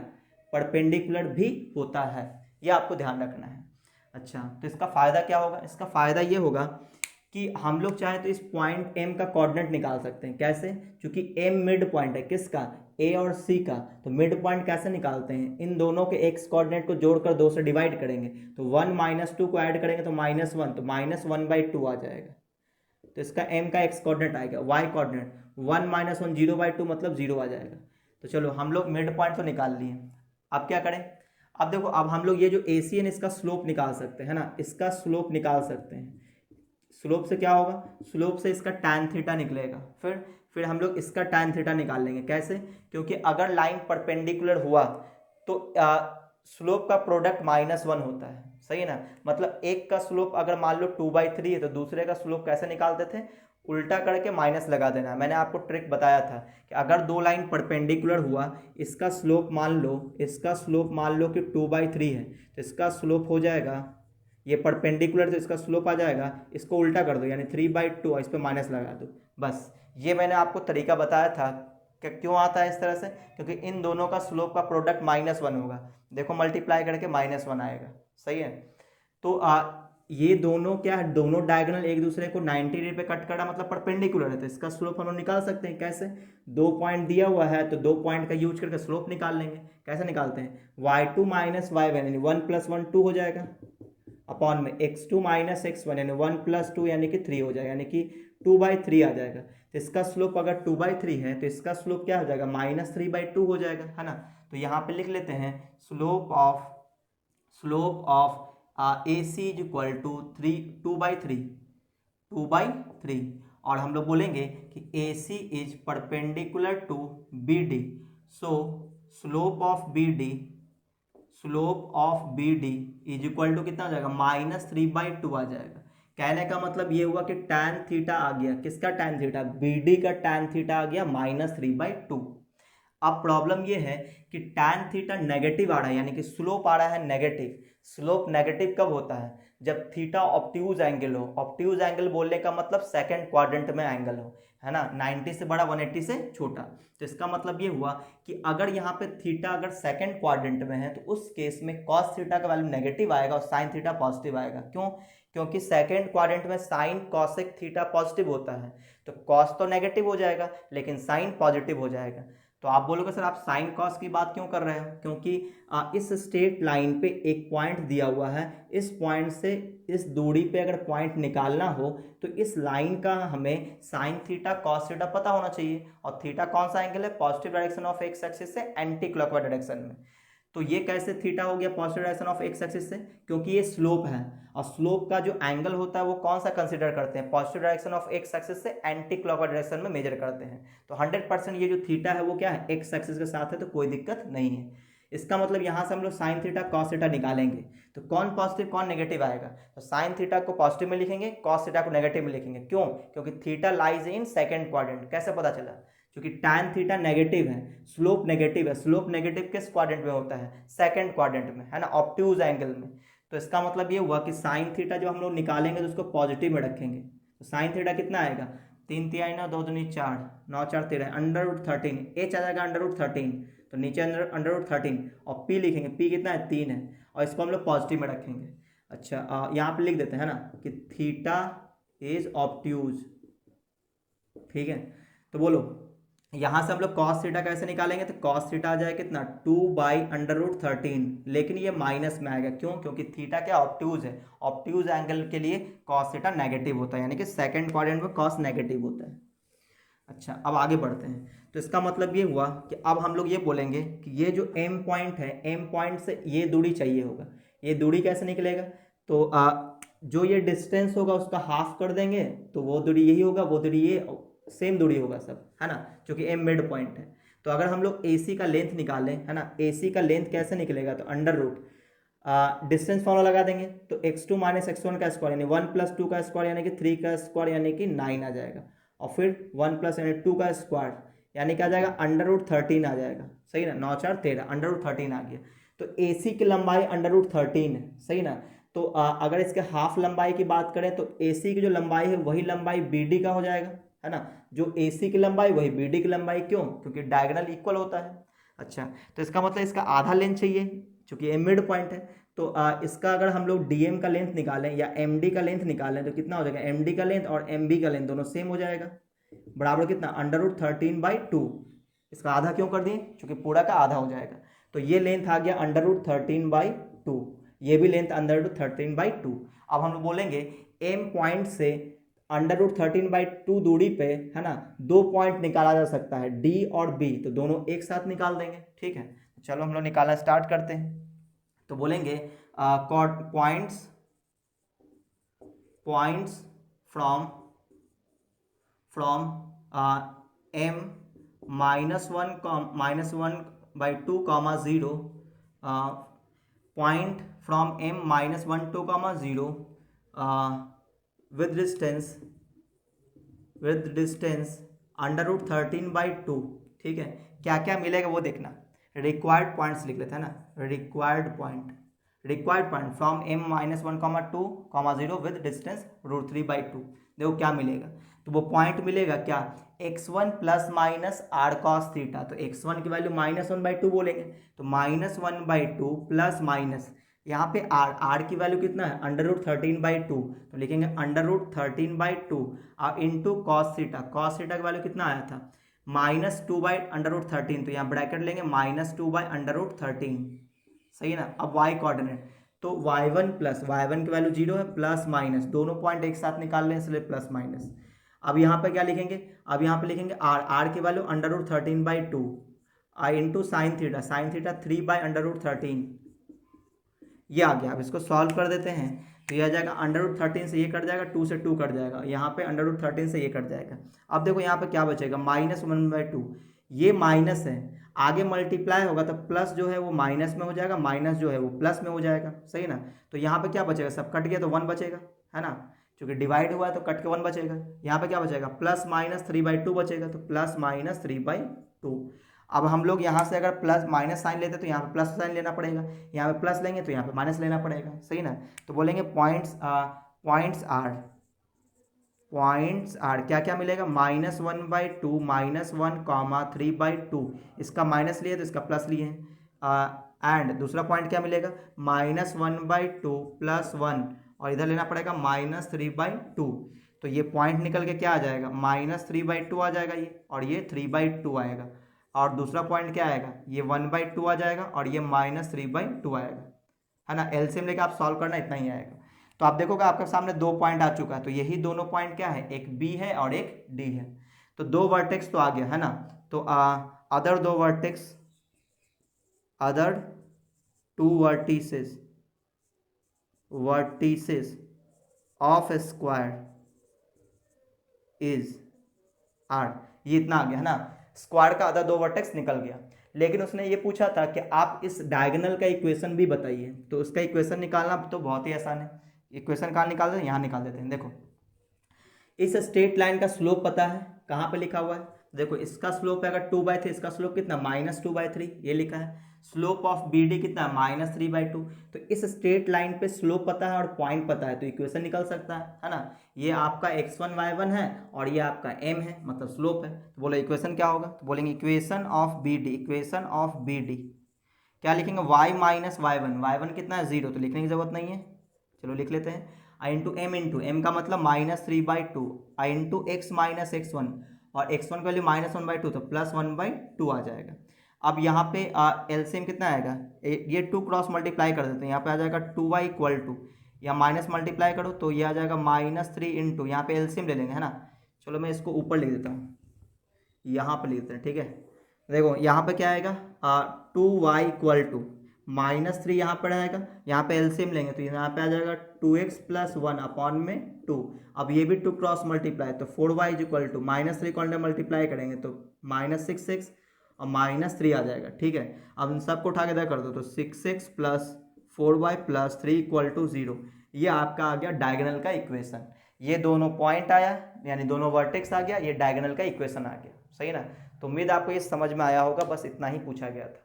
परपेंडिकुलर भी होता है, ये आपको ध्यान रखना है। अच्छा, तो इसका फ़ायदा क्या होगा, इसका फ़ायदा ये होगा कि हम लोग चाहें तो इस पॉइंट एम का कोऑर्डिनेट निकाल सकते हैं, कैसे, क्योंकि एम मिड पॉइंट है किसका, ए और सी का, तो मिड पॉइंट कैसे निकालते हैं, इन दोनों के एक्स कोऑर्डिनेट को जोड़कर 2 से डिवाइड करेंगे, तो 1 - 2 को ऐड करेंगे तो -1, तो -1/2 आ जाएगा। तो इसका एम का एक्स कोऑर्डिनेट आएगा, वाई कोऑर्डिनेट 1 - 1 0/2 मतलब 0 आ जाएगा। तो चलो हम लोग मिड पॉइंट तो निकाल लिए, अब क्या करें, अब देखो, अब हम लोग ये जो ए सी एन इसका स्लोप निकाल सकते हैं ना, इसका स्लोप निकाल सकते हैं। स्लोप से क्या होगा, स्लोप से इसका tan थीटा निकलेगा, फिर हम लोग इसका tan थीटा निकाल लेंगे, कैसे, क्योंकि अगर लाइन परपेंडिकुलर हुआ तो स्लोप का प्रोडक्ट -1 होता है, सही ना, मतलब एक का स्लोप अगर मान लो 2/3 है तो दूसरे का स्लोप कैसे निकालते थे, उल्टा करके माइनस लगा देना। मैंने आपको ट्रिक बताया था कि अगर दो लाइन परपेंडिकुलर हुआ, इसका स्लोप मान लो कि 2/3 है, तो इसका स्लोप हो जाएगा, ये परपेंडिकुलर तो इसका स्लोप आ जाएगा, इसको उल्टा कर दो यानी 3/2 इस पर माइनस लगा दो, बस ये मैंने आपको तरीका बताया था कि क्यों आता है इस तरह से, क्योंकि इन दोनों का स्लोप का प्रोडक्ट -1 होगा, देखो मल्टीप्लाई करके -1 आएगा, सही है। तो ये दोनों क्या है, दोनों डायगोनल एक दूसरे को 90 डिग्री पे कट करा, मतलब परपेंडिकुलर है, तो इसका स्लोप हम लोग निकाल सकते हैं, कैसे, 2 पॉइंट दिया हुआ है तो 2 पॉइंट का यूज करके स्लोप निकाल लेंगे, कैसे निकालते हैं, y2 - y1 यानी 1 + 1 2 हो जाएगा, अपॉन में x2 - x1 यानी 1 + 2 यानी कि 3 हो जाएगा, यानी कि 2/3 आ जाएगा। तो इसका स्लोप अगर 2/3 है तो इसका स्लोप क्या हो जाएगा, -3/2 हो जाएगा, है ना। तो यहाँ पे लिख लेते हैं slope of AC is equal to 2/3 और हम लोग बोलेंगे कि AC is perpendicular to BD, so slope of BD is equal to कितना आ जाएगा, -3/2 आ जाएगा। कहने का मतलब ये हुआ कि tan थीटा आ गया, किसका tan थीटा, BD का tan थीटा आ गया -3/2। अब प्रॉब्लम ये है कि tan थीटा नेगेटिव आ रहा है, यानी कि स्लोप आ रहा है नेगेटिव। स्लोप नेगेटिव कब होता है, जब थीटा ऑब्ट्यूज एंगल हो। ऑब्ट्यूज एंगल बोलने का मतलब सेकंड क्वाड्रेंट में एंगल हो, है ना, 90 से बड़ा 180 से छोटा। तो इसका मतलब ये हुआ कि अगर यहाँ पे थीटा अगर सेकंड क्वाड्रेंट में है तो उस केस में cos थीटा का वैल्यू नेगेटिव आएगा और साइन थीटा पॉजिटिव आएगा। क्यों, क्योंकि सेकंड क्वाड्रेंट में साइन कॉसेक थीटा पॉजिटिव होता है, तो कॉस तो नेगेटिव हो जाएगा लेकिन साइन पॉजिटिव हो जाएगा। तो आप बोलोगे सर आप साइन कॉस की बात क्यों कर रहे हो, क्योंकि इस स्ट्रेट लाइन पे एक पॉइंट दिया हुआ है, इस पॉइंट से इस दूरी पे अगर पॉइंट निकालना हो तो इस लाइन का हमें साइन थीटा कॉस थीटा पता होना चाहिए। और थीटा कौन सा एंगल है, positive direction of x axis से एंटी क्लॉकवाइज डायरेक्शन में। तो ये कैसे थीटा हो गया positive direction of x axis से, क्योंकि ये स्लोप है और स्लोप का जो एंगल होता है वो कौन सा कंसीडर करते हैं, positive direction of x axis से एंटी क्लॉकवाइज डायरेक्शन में मेजर करते हैं। तो 100% ये जो थीटा है वो क्या है, एक्स एक्सिस के साथ है, तो कोई दिक्कत नहीं है। इसका मतलब यहाँ से हम लोग साइन थीटा कॉस थीटा निकालेंगे तो कौन पॉजिटिव कौन नेगेटिव आएगा, तो साइन थीटा को पॉजिटिव में लिखेंगे, कॉस थीटा को नेगेटिव में लिखेंगे। क्यों, क्योंकि theta lies in second quadrant. कैसे पता चला, क्योंकि tan थीटा नेगेटिव है, स्लोप नेगेटिव है, स्लोप नेगेटिव किस क्वाड्रेंट में होता है, सेकंड क्वाड्रेंट में, है ना, ऑब्ट्यूज एंगल में। तो इसका मतलब ये हुआ कि साइन थीटा जो हम लोग निकालेंगे तो उसको पॉजिटिव में रखेंगे। तो साइन थीटा कितना आएगा, 3 × 3 = 9, 2 × 2 = 4, 9 × 4 = 13, √13 h आ जाएगा √13। तो नीचे अंडर रूट 13 और पी लिखेंगे, पी कितना है 3 है, और इसको हम लोग पॉजिटिव में रखेंगे। अच्छा यहाँ पे लिख देते हैं ना कि थीटा इज ऑब्ट्यूज, ठीक है। तो बोलो यहाँ से हम लोग कॉस थीटा कैसे निकालेंगे, तो कॉस थीटा आ जाएगा कितना 2/√13, लेकिन ये माइनस में आएगा, क्यों, क्योंकि थीटा क्या ऑब्ट्यूज है, ऑब्ट्यूज एंगल के लिए कॉस थीटा नेगेटिव होता है, यानी कि सेकंड क्वाड्रेंट में कॉस नेगेटिव होता है। अच्छा अब आगे बढ़ते हैं, तो इसका मतलब ये हुआ कि अब हम लोग ये बोलेंगे कि ये जो एम पॉइंट है, एम पॉइंट से ये दूरी चाहिए होगा, ये दूरी कैसे निकलेगा, तो जो ये डिस्टेंस होगा उसका हाफ कर देंगे, तो वो दूरी यही होगा, वो दूरी ये सेम दूरी होगा सब, है ना, क्योंकि एम मिड पॉइंट है। तो अगर हम लोग ए सी का लेंथ निकालें, है ना, ए सी का लेंथ कैसे निकलेगा, तो अंडर रूट डिस्टेंस फॉर्मूला लगा देंगे, तो x2 - x1 का स्क्वायर यानी 1 + 2 का स्क्वायर यानी कि 3 का स्क्वायर यानी कि 9 आ जाएगा, और फिर 1 + यानी 2 का स्क्वायर यानी क्या आ जाएगा √13 आ जाएगा, सही ना, 9 4 13 √13 आ गया। तो AC की लंबाई √13 है, सही ना। तो अगर इसके हाफ लंबाई की बात करें तो AC की जो लंबाई है वही लंबाई BD का हो जाएगा, है ना, जो AC की लंबाई वही BD की लंबाई, क्यों, क्योंकि डायगोनल इक्वल होता है। अच्छा तो इसका मतलब इसका आधा लेंथ चाहिए क्योंकि ये मिड पॉइंट है, तो इसका अगर हम लोग DM का लेंथ निकालें या MD का लेंथ निकालें तो कितना हो जाएगा, MD का लेंथ और MB का लेंथ दोनों सेम हो जाएगा, बराबर कितना √13/2। इसका आधा क्यों कर दिए, क्योंकि पूरा का आधा हो जाएगा, तो ये लेंथ आ गया √13/2, ये भी लेंथ √13/2। अब हम लोग बोलेंगे एम पॉइंट से √13/2 दूरी पे, है ना, 2 पॉइंट निकाला जा सकता है, D और B, तो दोनों एक साथ निकाल देंगे, ठीक है। चलो हम लोग निकालना स्टार्ट करते हैं, तो बोलेंगे points from m -1/2, 0 point from m -1 to 0 with distance √13/2, ठीक है। क्या क्या मिलेगा वो देखना, रिक्वायर्ड पॉइंट्स लिख लेते हैं ना, required point from m -1, 2, 0 with distance √3/2। देखो क्या मिलेगा, तो वो पॉइंट मिलेगा क्या, x1 ± r cos थीटा, तो x1 की वैल्यू -1/2 बोलेंगे, तो -1/2 प्लस माइनस यहाँ पे r की वैल्यू कितना है √13/2, तो लिखेंगे √13/2 इंटू कॉस थीटा की वैल्यू कितना आया था -2/√13, तो यहाँ ब्रैकेट लेंगे -2/√13, सही है ना। अब y कोऑर्डिनेट, तो y1 की वैल्यू 0 है, प्लस माइनस दोनों पॉइंट एक साथ निकाल लें इसलिए प्लस माइनस। अब यहाँ पे क्या लिखेंगे, अब यहाँ पे लिखेंगे r की वैल्यू √13/2 इंटू साइन थीटा 3/√13, ये आ गया। अब इसको सॉल्व कर देते हैं, तो ये आ जाएगा √13 से ये कट जाएगा, 2 से 2 कट जाएगा, यहाँ पे √13 से ये कट जाएगा। अब देखो यहाँ पे क्या बचेगा -1/2, ये माइनस है, आगे मल्टीप्लाई होगा तो प्लस जो है वो माइनस में हो जाएगा, माइनस जो है वो प्लस में हो जाएगा, सही ना। तो यहाँ पे क्या बचेगा, सब कट गया तो 1 बचेगा, है ना, क्योंकि डिवाइड हुआ है तो कट के 1 बचेगा। यहाँ पे क्या बचेगा +-3/2 बचेगा, तो +-3/2। अब हम लोग यहाँ से अगर प्लस माइनस साइन लेते तो यहाँ पे प्लस साइन लेना पड़ेगा, यहाँ पे प्लस लेंगे तो यहाँ पे माइनस लेना पड़ेगा, सही ना। तो बोलेंगे पॉइंट्स आर क्या क्या मिलेगा, -1/2 -1, 3/2, इसका माइनस लिए तो इसका प्लस लिए हैं, एंड दूसरा पॉइंट क्या मिलेगा -1/2 + 1, और इधर लेना पड़ेगा -3/2, तो ये पॉइंट निकल के क्या आ जाएगा -3/2 आ जाएगा ये, और ये 3/2 आएगा, और दूसरा पॉइंट क्या आएगा, ये 1/2 आ जाएगा और ये -3/2 आएगा, है ना। एलसीएम लेके आप सॉल्व करना, इतना ही आएगा। तो आप देखोगे आपके सामने 2 पॉइंट आ चुका है, तो यही दोनों पॉइंट क्या है, एक बी है और एक डी है, तो 2 वर्टेक्स तो आ गया, है ना। तो other 2 vertex, other 2 vertices of square is are, ये इतना आ गया, है ना। स्क्वायर का अदर 2 वर्टेक्स निकल गया, लेकिन उसने ये पूछा था कि आप इस डायगोनल का इक्वेशन भी बताइए, तो उसका इक्वेशन निकालना तो बहुत ही आसान है। इक्वेशन कहाँ निकाल देते हैं, यहाँ निकाल देते हैं। देखो इस स्ट्रेट लाइन का स्लोप पता है, कहाँ पे लिखा हुआ है, देखो इसका स्लोप है अगर 2/3, इसका स्लोप कितना -2/3, ये लिखा है। स्लोप ऑफ बी डी कितना -3/2। तो इस स्ट्रेट लाइन पे स्लोप पता है और पॉइंट पता है तो इक्वेशन निकल सकता है ना। ये आपका x1 y1 है और ये आपका m है, मतलब स्लोप है। तो बोलो इक्वेशन क्या होगा, तो बोलेंगे equation of B D, equation of B D क्या लिखेंगे, y माइनस वाई वन कितना है 0, तो लिखने की जरूरत नहीं है, चलो लिख लेते हैं। आई इंटू एम का मतलब -3/2, आई इंटू एक्स माइनस x1, और x1 का वैल्यू -1/2 तो +1/2 आ जाएगा। अब यहाँ पे एलसीएम कितना आएगा, ये 2 क्रॉस मल्टीप्लाई कर देते हैं, यहाँ पे आ जाएगा 2y इक्वल टू, या माइनस मल्टीप्लाई करो तो ये आ जाएगा -3 इंटू, यहाँ पे एलसीएम ले लेंगे है ना। चलो मैं इसको ऊपर लिख देता हूँ, यहाँ पे लिख देते हैं, ठीक है। देखो यहाँ पे क्या आएगा, 2y इक्वल टू -3 यहाँ पर आएगा, यहाँ पे एलसीएम लेंगे तो यहाँ पे आ जाएगा 2x + 1 अपॉन में 2। अब ये भी 2 क्रॉस मल्टीप्लाई तो 4y equal to -3 Conte multiply करेंगे तो -6x और -3 आ जाएगा, ठीक है। अब इन सबको उठा के इधर कर दो तो 6x + 4y + 3 इक्वल टू 0। ये आपका आ गया डायगोनल का इक्वेशन। ये दोनों पॉइंट आया यानी दोनों वर्टेक्स आ गया, ये डायगोनल का इक्वेशन आ गया, सही ना। तो उम्मीद आपको ये समझ में आया होगा, बस इतना ही पूछा गया था।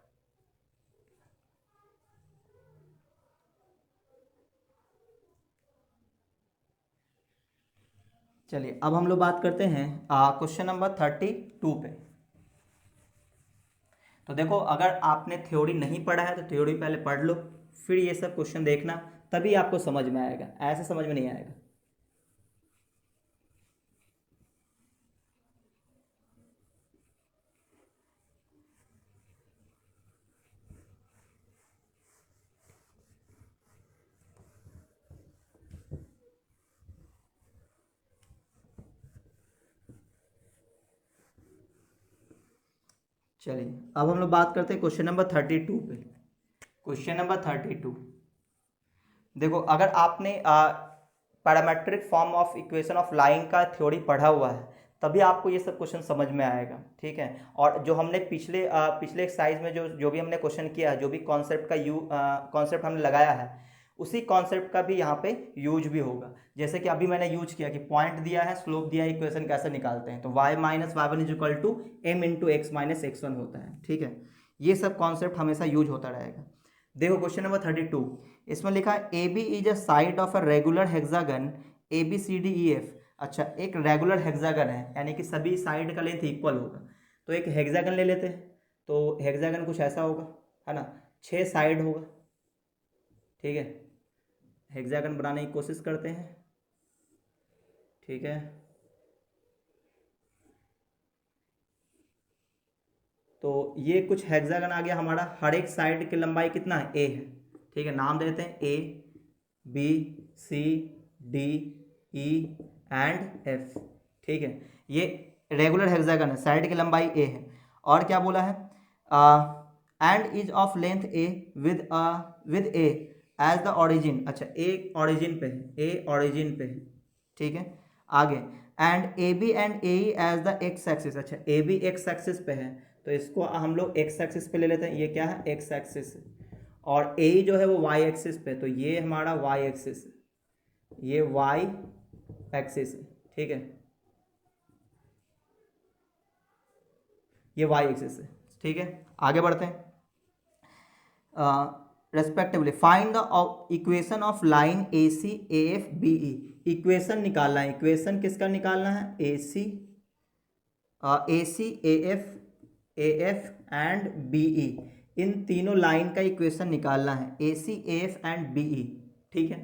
चलिए अब हम लोग बात करते हैं क्वेश्चन नंबर 32 पे। तो देखो अगर आपने थ्योरी नहीं पढ़ा है तो थ्योरी पहले पढ़ लो, फिर ये सब क्वेश्चन देखना, तभी आपको समझ में आएगा, ऐसे समझ में नहीं आएगा। चलिए अब हम लोग बात करते हैं क्वेश्चन नंबर 32 पे। क्वेश्चन नंबर 32, देखो अगर आपने parametric form of equation of line का थ्योरी पढ़ा हुआ है तभी आपको ये सब क्वेश्चन समझ में आएगा, ठीक है। और जो हमने पिछले एक्सरसाइज में जो भी हमने क्वेश्चन किया है, जो भी कॉन्सेप्ट का कॉन्सेप्ट हमने लगाया है, उसी कॉन्सेप्ट का भी यहाँ पे यूज भी होगा। जैसे कि अभी मैंने यूज किया कि पॉइंट दिया है, स्लोप दिया है, इक्वेशन कैसे निकालते हैं, तो y minus Y one equal to m into X minus x1 होता है, ठीक है। ये सब कॉन्सेप्ट हमेशा यूज होता रहेगा। देखो क्वेश्चन नंबर 32, इसमें लिखा है A B is a side of a regular hexagon ABCDEF। अच्छा, एक रेगुलर हेक्सागन है यानी कि सभी साइड का लेंथ इक्वल होगा। तो एक हेक्सागन ले लेते हैं, तो हेक्सागन कुछ ऐसा होगा, है ना, 6 साइड होगा, ठीक है। हेक्सागन बनाने की कोशिश करते हैं, ठीक है। तो ये कुछ हेक्सागन आ गया हमारा, हर एक साइड की लंबाई कितना है, a है, ठीक है। नाम देते हैं A B C D E and F, ठीक है। ये रेगुलर हेक्सागन है, साइड की लंबाई a है। और क्या बोला है, and is of length a with a as the origin. अच्छा, a ओरिजिन पे है, a ओरिजिन पे है, ठीक है। आगे and A B and A as the x axis. अच्छा, ए बी एक्स एक्सिस पे है तो इसको हम लोग एक्स एक्सिस पे ले लेते हैं, ये क्या है, एक्स एक्सिस। और ए जो है वो वाई एक्सिस पे, तो ये हमारा वाई एक्सिस है, ये वाई एक्सिस है, ठीक है, ये वाई एक्सिस है, ठीक है। आगे बढ़ते हैं, respectively find the equation of line A C A F B E. Equation निकालना है, इक्वेशन किसका निकालना है, A C A F and B E, इन तीनों लाइन का इक्वेशन निकालना है, A C A F and B E, ठीक है।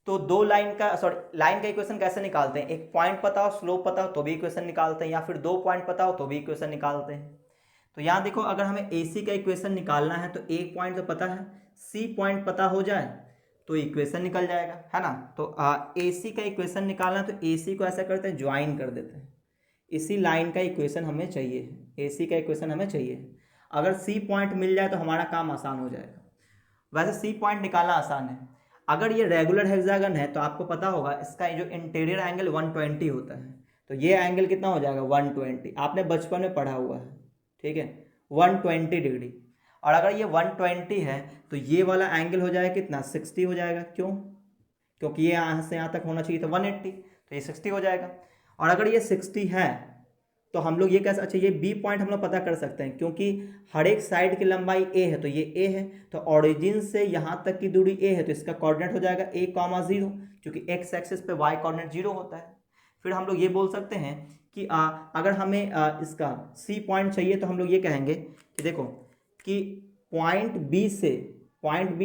तो दो लाइन का लाइन का इक्वेशन कैसे निकालते हैं, एक पॉइंट पता हो, स्लोप पता हो तो भी इक्वेशन निकालते हैं, या फिर 2 पॉइंट पता हो तो भी इक्वेशन निकालते हैं। तो यहाँ देखो अगर हमें ए सी का इक्वेशन निकालना है तो एक पॉइंट तो पता है, सी पॉइंट पता हो जाए तो इक्वेशन निकल जाएगा, है ना। तो ए सी का इक्वेशन निकालना तो ए सी को ऐसा करते हैं, ज्वाइन कर देते हैं, इसी लाइन का इक्वेशन हमें चाहिए, ए सी का इक्वेशन हमें चाहिए। अगर सी पॉइंट मिल जाए तो हमारा काम आसान हो जाएगा। वैसे सी पॉइंट निकालना आसान है। अगर ये रेगुलर हेक्सागन है तो आपको पता होगा इसका जो इंटीरियर एंगल 120 होता है, तो ये एंगल कितना हो जाएगा, 120, आपने बचपन में पढ़ा हुआ है, ठीक है, 120 डिग्री। और अगर ये 120 है तो ये वाला एंगल हो जाएगा कितना, 60 हो जाएगा। क्यों, क्योंकि ये यहाँ से यहाँ तक होना चाहिए था 180, तो ये 60 हो जाएगा। और अगर ये 60 है तो हम लोग ये कैसे, अच्छा ये बी पॉइंट हम लोग पता कर सकते हैं क्योंकि हर एक साइड की लंबाई ए है, तो ये ए है, तो ऑरिजिन से यहाँ तक की दूरी ए है, तो इसका कोऑर्डिनेट हो जाएगा a कॉमा 0, क्योंकि एक्स एक्सिस पे y कोऑर्डिनेट 0 होता है। फिर हम लोग ये बोल सकते हैं कि अगर हमें इसका सी पॉइंट चाहिए तो हम लोग ये कहेंगे कि देखो कि पॉइंट बी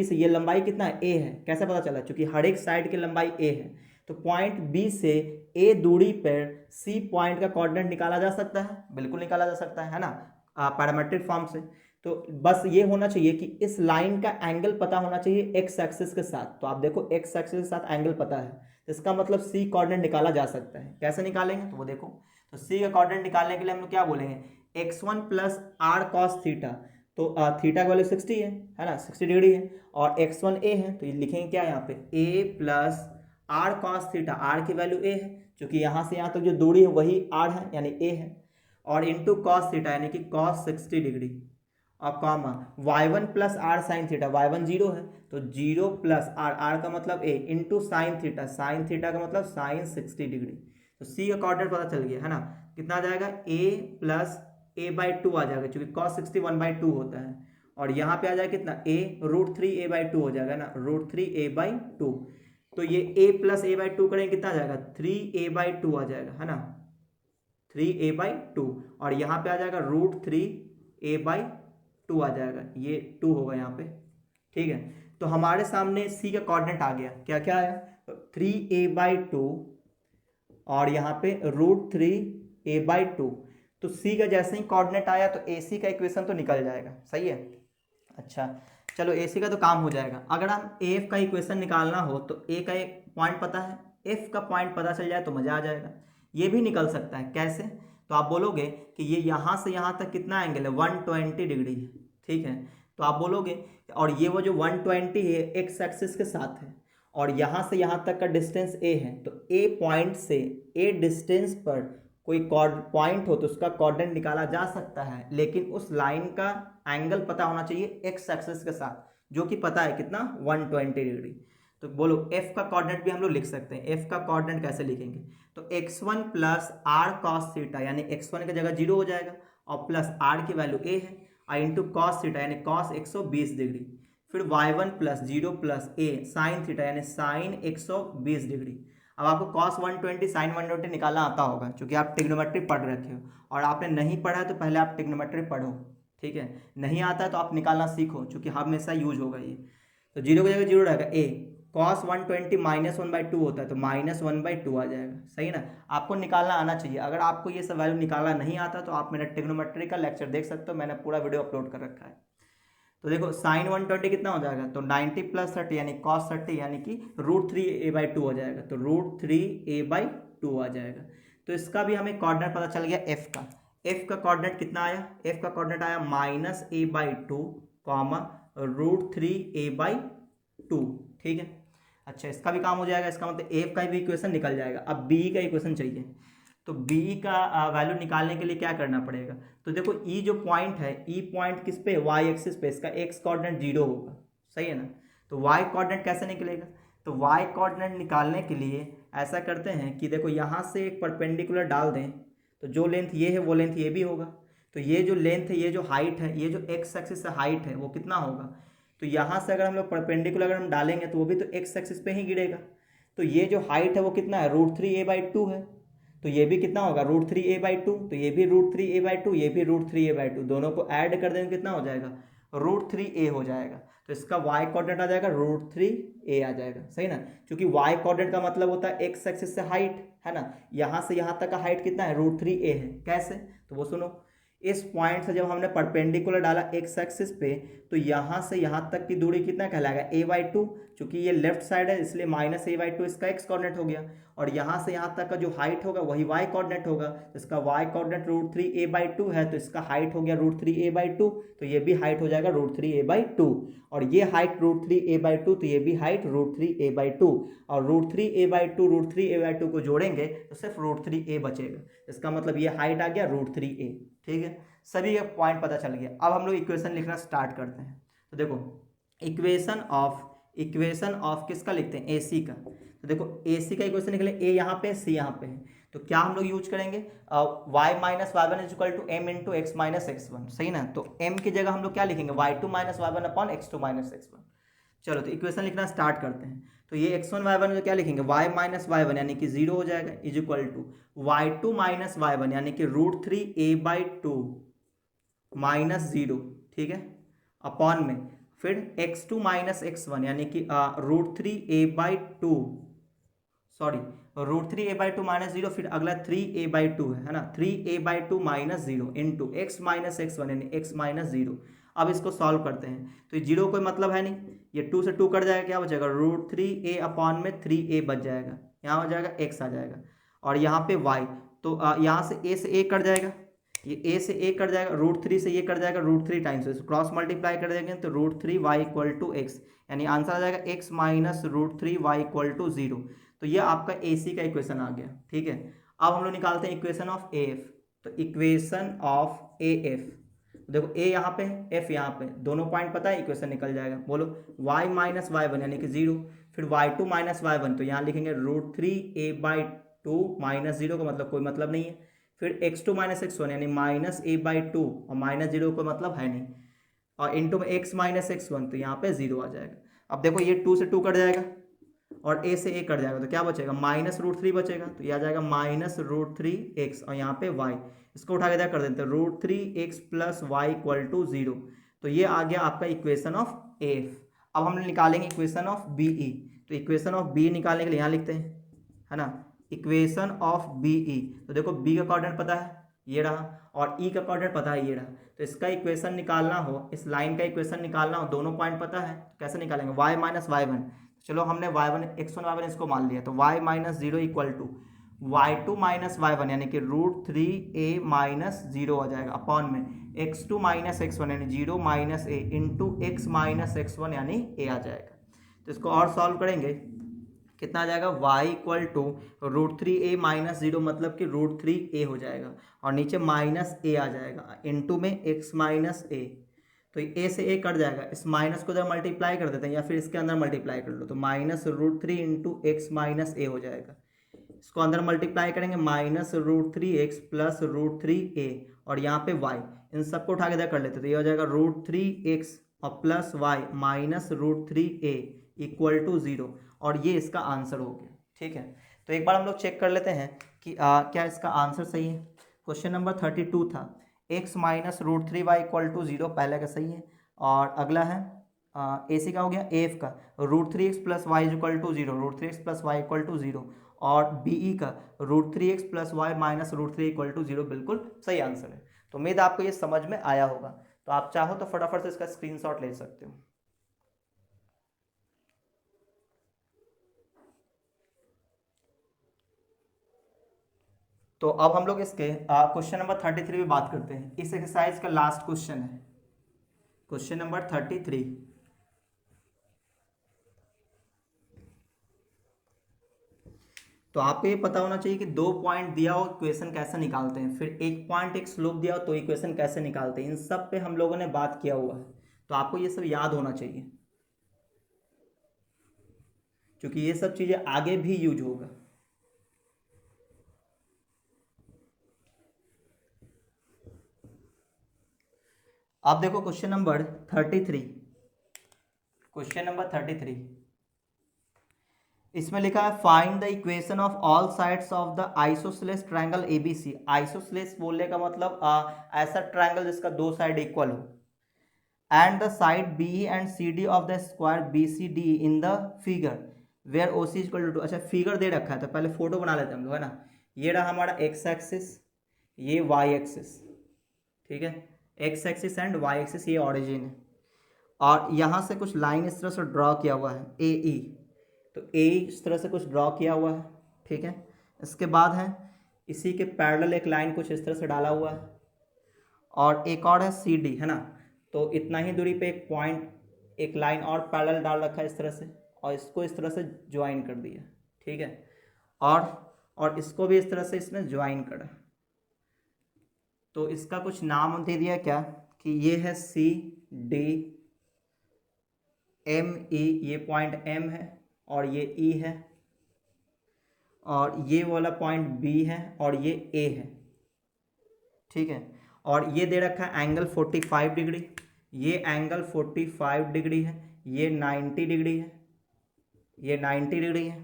से ये लंबाई कितना है, ए है। कैसे पता चला, क्योंकि हर एक साइड की लंबाई ए है, तो पॉइंट बी से ए दूरी पर सी पॉइंट का कोऑर्डिनेट निकाला जा सकता है, बिल्कुल निकाला जा सकता है ना, पैरामेट्रिक फॉर्म से। तो बस ये होना चाहिए कि इस लाइन का एंगल पता होना चाहिए एक्स एक्सिस के साथ। तो आप देखो एक्स एक्सिस के साथ एंगल पता है, तो इसका मतलब सी कोऑर्डिनेट निकाला जा सकता है। कैसे निकालेंगे, तो वो देखो, तो सी का कोऑर्डिनेट निकालने के लिए हम लोग क्या बोलेंगे, x1 plus are cos theta, तो थीटा का वैल्यू 60 है ना, 60 डिग्री है, और x1 a है, तो ये लिखेंगे क्या यहाँ पे, a plus are cos theta, are की वैल्यू a है, क्योंकि यहाँ से यहाँ तक जो दूरी है वही r है यानी a है, और इंटू कॉस थीटा यानी कि कॉस 60 डिग्री, और comma y1 plus are sine theta, y1 0 है, तो 0 प्लस आर, आर का मतलब a, into sine theta, sine theta का मतलब साइन 60 डिग्री। तो सी का कोऑर्डिनेट पता चल गया है ना, कितना आ जाएगा, a प्लस a/2 आ जाएगा, क्योंकि cos 60 1/2 होता है, और यहाँ पे आ जाएगा कितना, a √3a/2 हो जाएगा ना, √3a/2, तो ये a प्लस a/2 करेंगे कितना आ जाएगा, 3a/2 आ जाएगा है ना, 3a/2, और यहाँ पे आ जाएगा √3a/2 आ जाएगा, ये 2 होगा यहाँ पे, ठीक है। तो हमारे सामने सी का कोऑर्डिनेट आ गया, क्या क्या आया, 3a/2 और यहाँ पे √3a/2, तो सी का जैसे ही कोऑर्डिनेट आया तो ए सी का इक्वेशन तो निकल जाएगा, सही है। अच्छा चलो ए सी का तो काम हो जाएगा। अगर हम ए एफ का इक्वेशन निकालना हो तो ए का एक पॉइंट पता है, एफ का पॉइंट पता चल जाए तो मज़ा आ जाएगा। ये भी निकल सकता है, कैसे, तो आप बोलोगे कि ये यहाँ से यहाँ तक कितना एंगल है, 120 डिग्री है, ठीक है। तो आप बोलोगे, और ये वो जो 120 है एक्स एक्सिस के साथ है, और यहाँ से यहाँ तक का डिस्टेंस ए है, तो ए पॉइंट से ए डिस्टेंस पर कोई पॉइंट हो तो उसका कोऑर्डिनेट निकाला जा सकता है, लेकिन उस लाइन का एंगल पता होना चाहिए एक्स एक्सिस के साथ, जो कि पता है कितना, 120 डिग्री। तो बोलो एफ का कोऑर्डिनेट भी हम लोग लिख सकते हैं। एफ का कोऑर्डिनेट कैसे लिखेंगे, तो x1 plus are cos theta, यानी x1 की जगह 0 हो जाएगा, और प्लस आर की वैल्यू a है, और इंटू कॉस थीटा यानी कॉस 120 डिग्री, फिर y1 plus 0 plus a sign theta यानी साइन 120 डिग्री। अब आपको cos 120 साइन 120 निकालना आता होगा, क्योंकि आप ट्रिग्नोमेट्री पढ़ रखे हो, और आपने नहीं पढ़ा है तो पहले आप ट्रिग्नोमेट्री पढ़ो, ठीक है। नहीं आता है तो आप निकालना सीखो, क्योंकि हमेशा यूज होगा ये। तो 0 की जगह 0 रहेगा, a cos 120 -1/2 होता है, तो -1/2 आ जाएगा, सही ना। आपको निकालना आना चाहिए। अगर आपको ये सब वैल्यू निकालना नहीं आता तो आप मेरा ट्रिग्नोमेट्री का लेक्चर देख सकते हो, मैंने पूरा वीडियो अपलोड कर रखा है। तो देखो साइन 120 कितना हो जाएगा, तो 90 प्लस 30 यानी cos 30 यानी कि √3a/2 हो जाएगा, तो √3a/2 आ जाएगा। तो इसका भी हमें कोऑर्डिनेट पता चल गया एफ का। एफ का कोऑर्डिनेट कितना आया, एफ का कोऑर्डिनेट आया -a/2 कॉमा √3a/2, ठीक है। अच्छा इसका भी काम हो जाएगा, इसका मतलब एफ का भी इक्वेशन निकल जाएगा। अब बी का इक्वेशन चाहिए, तो बी का वैल्यू निकालने के लिए क्या करना पड़ेगा, तो देखो ई जो पॉइंट है, ई पॉइंट किस पे, वाई एक्सिस पे, इसका एक्स कोऑर्डिनेट 0 होगा, सही है ना। तो वाई कोऑर्डिनेट कैसे निकलेगा, तो वाई कोऑर्डिनेट निकालने के लिए ऐसा करते हैं कि देखो यहाँ से एक परपेंडिकुलर डाल दें, तो जो लेंथ ये है वो लेंथ ये भी होगा, तो ये जो लेंथ है, ये जो हाइट है, ये जो एक्स एक्सिस से हाइट है वो कितना होगा, तो यहाँ से अगर हम लोग परपेंडिकुलर अगर हम डालेंगे तो वो भी तो एक्स एक्सिस पे ही गिरेगा। तो ये जो हाइट है वो कितना है, √3a/2 है, तो ये भी कितना होगा, √3a/2, तो ये भी √3a/2, ये भी √3a/2, दोनों को ऐड कर देंगे कितना हो जाएगा, √3a हो जाएगा। तो इसका y कोऑर्डिनेट आ जाएगा √3a आ जाएगा, सही ना, क्योंकि y कोऑर्डिनेट का मतलब होता है एक्स एक्सिस से हाइट, है ना। यहाँ से यहाँ तक का हाइट कितना है, √3a है। कैसे, तो वो सुनो, इस पॉइंट से जब हमने परपेंडिकुलर डाला एक्स एक्सिस पे, तो यहाँ से यहाँ तक की दूरी कितना कहलाएगा, a/2, क्योंकि ये लेफ्ट साइड है इसलिए -a/2 इसका एक्स कोऑर्डिनेट हो गया, और यहाँ से यहाँ तक का जो हाइट होगा वही y कोऑर्डिनेट होगा, तो इसका y कोऑर्डिनेट √3a/2 है, तो इसका हाइट हो गया √3a/2, तो ये भी हाइट हो जाएगा √3a/2, और ये हाइट √3a/2, तो ये भी हाइट √3a/2, और √3a/2 को जोड़ेंगे तो सिर्फ √3a बचेगा, इसका मतलब ये हाइट आ गया √3a, ठीक है। सभी का पॉइंट पता चल गया। अब हम लोग इक्वेशन लिखना स्टार्ट करते हैं। तो देखो इक्वेशन ऑफ किसका लिखते हैं, ए सी का। तो देखो ए सी का इक्वेशन निकले, ए यहाँ पे सी यहाँ पे है, तो क्या हम लोग यूज करेंगे, y minus Y one is equal to M into X minus X one, सही ना। तो m की जगह हम लोग क्या लिखेंगे, y2 minus Y one upon x2 minus x1। चलो तो इक्वेशन लिखना स्टार्ट करते हैं। तो ये x1 y1 क्या लिखेंगे, y माइनस वाई वन यानी कि 0 हो जाएगा, is equal to y2 minus Y one यानी कि √3a/2 माइनस 0, ठीक है, अपॉन में फिर x2 माइनस x1 यानी कि √3a/2, सॉरी √3a/2 माइनस 0, फिर अगला 3a/2 है ना, 3a/2 minus 0 into X minus x1 यानी x माइनस 0। अब इसको सॉल्व करते हैं तो ये 0 कोई मतलब है नहीं, ये 2 से 2 कट जाएगा, क्या बचेगा, √3a अपॉन में 3a बच जाएगा, यहाँ हो जाएगा x आ जाएगा, और यहाँ पे y, तो यहाँ से a से a कट जाएगा, ये a से a कट जाएगा, √3 से ये कट जाएगा, √3 टाइम्स क्रॉस मल्टीप्लाई कर देंगे तो √3y इक्वल टू एक्स, यानी आंसर आ जाएगा x minus √3y equal to 0। तो ये आपका AC का इक्वेशन आ गया, ठीक है। अब हम लोग निकालते हैं इक्वेशन ऑफ AF। तो इक्वेशन ऑफ AF, देखो A यहाँ पे है, F यहाँ पे, दोनों पॉइंट पता है, इक्वेशन निकल जाएगा। बोलो y माइनस वाई वन यानी कि 0, फिर y2 माइनस वाई वन, तो यहाँ लिखेंगे √3a/2 माइनस 0 का मतलब कोई मतलब नहीं है, फिर x2 माइनस x1 यानी माइनस a/2 और माइनस 0 का मतलब है नहीं, और इंटू में x माइनस x1, तो यहाँ पे 0 आ जाएगा। अब देखो ये 2 से 2 कट जाएगा और a से a कट जाएगा, तो क्या बचेगा, माइनस √3 बचेगा, तो ये आ जाएगा माइनस √3x, और यहाँ पे y, इसको उठा के क्या कर देते हैं, √3x plus Y equal to 0। तो ये आ गया आपका इक्वेशन ऑफ AF। अब हम निकालेंगे इक्वेशन ऑफ BE। तो इक्वेशन ऑफ BE निकालने के लिए यहाँ लिखते हैं, है ना, इक्वेशन ऑफ BE। तो देखो B का कोऑर्डिनेट पता है ये रहा, और E का कोऑर्डिनेट पता है ये रहा, तो इसका इक्वेशन निकालना हो, इस लाइन का इक्वेशन निकालना हो, दोनों पॉइंट पता है, तो कैसे निकालेंगे, y माइनस वाई वन, चलो हमने y1 x1 y1 इसको मान लिया, तो y minus 0 equal to y2 minus Y one यानी कि √3a माइनस 0 आ जाएगा, अपॉन में x2 माइनस x1 यानी 0 minus a into X minus x1 यानी a आ जाएगा। तो इसको और सॉल्व करेंगे, कितना आ जाएगा, y equal to √3a minus 0 मतलब कि √3a हो जाएगा, और नीचे माइनस a आ जाएगा, इंटू में x माइनस a, तो a से a कट जाएगा, इस माइनस को इधर मल्टीप्लाई कर देते हैं या फिर इसके अंदर मल्टीप्लाई कर लो, तो minus √3 into X minus a हो जाएगा, इसको अंदर मल्टीप्लाई करेंगे, माइनस √3x प्लस √3a, और यहाँ पे y, इन सबको उठा के इधर कर लेते, तो ये हो जाएगा √3x और plus y minus √3a equal to 0, और ये इसका आंसर हो गया, ठीक है। तो एक बार हम लोग चेक कर लेते हैं कि क्या इसका आंसर सही है। क्वेश्चन नंबर 32 था, x minus √3y equal to 0, पहले का सही है, और अगला है AC का हो गया, AF का √3x plus Y equal to 0, √3x plus Y equal to 0, और BE का √3x plus Y minus √3 equal to 0, बिल्कुल सही आंसर है। तो उम्मीद आपको ये समझ में आया होगा, तो आप चाहो तो फटाफट से इसका स्क्रीनशॉट ले सकते हो। तो अब हम लोग इसके क्वेश्चन नंबर 33 पे बात करते हैं। इस एक्सरसाइज का लास्ट क्वेश्चन है, क्वेश्चन नंबर 33। तो आपको ये पता होना चाहिए कि 2 पॉइंट दिया हो इक्वेशन कैसे निकालते हैं, फिर 1 पॉइंट एक स्लोप दिया हो तो इक्वेशन कैसे निकालते हैं, इन सब पे हम लोगों ने बात किया हुआ है, तो आपको ये सब याद होना चाहिए, क्योंकि ये सब चीज़ें आगे भी यूज होगा। आप देखो क्वेश्चन नंबर 33, क्वेश्चन नंबर 33, इसमें लिखा है find the equation of all sides of the isosceles triangle ABC। Isosceles बोलने का मतलब ऐसा ट्रायंगल जिसका 2 साइड इक्वल हो, and the side BE and CD of the square BCD in the figure where OC equal to 2। अच्छा figure दे रखा है तो पहले फोटो बना लेते हैं हम लोग, है ना। ये रहा हमारा x एक्सिस, ये y एक्सिस, ठीक है, x axis and y axis, ये ऑरिजिन है, और यहाँ से कुछ लाइन इस तरह से ड्रॉ किया हुआ है AE, तो A इस तरह से कुछ ड्रॉ किया हुआ है, ठीक है। इसके बाद है इसी के पैरेलल एक लाइन कुछ इस तरह से डाला हुआ है, और एक और है CD, है ना। तो इतना ही दूरी पे एक पॉइंट, एक लाइन और पैरेलल डाल रखा है इस तरह से, और इसको इस तरह से ज्वाइन कर दिया, ठीक है, और इसको भी इस तरह से इसने ज्वाइन करा, तो इसका कुछ नाम दे दिया क्या कि ये है CD, ME, ये पॉइंट M है और ये E है, और ये वाला पॉइंट बी है और ये ए है, ठीक है। और ये दे रखा है एंगल 45 डिग्री, ये एंगल 45 डिग्री है, ये 90 डिग्री है, ये 90 डिग्री है,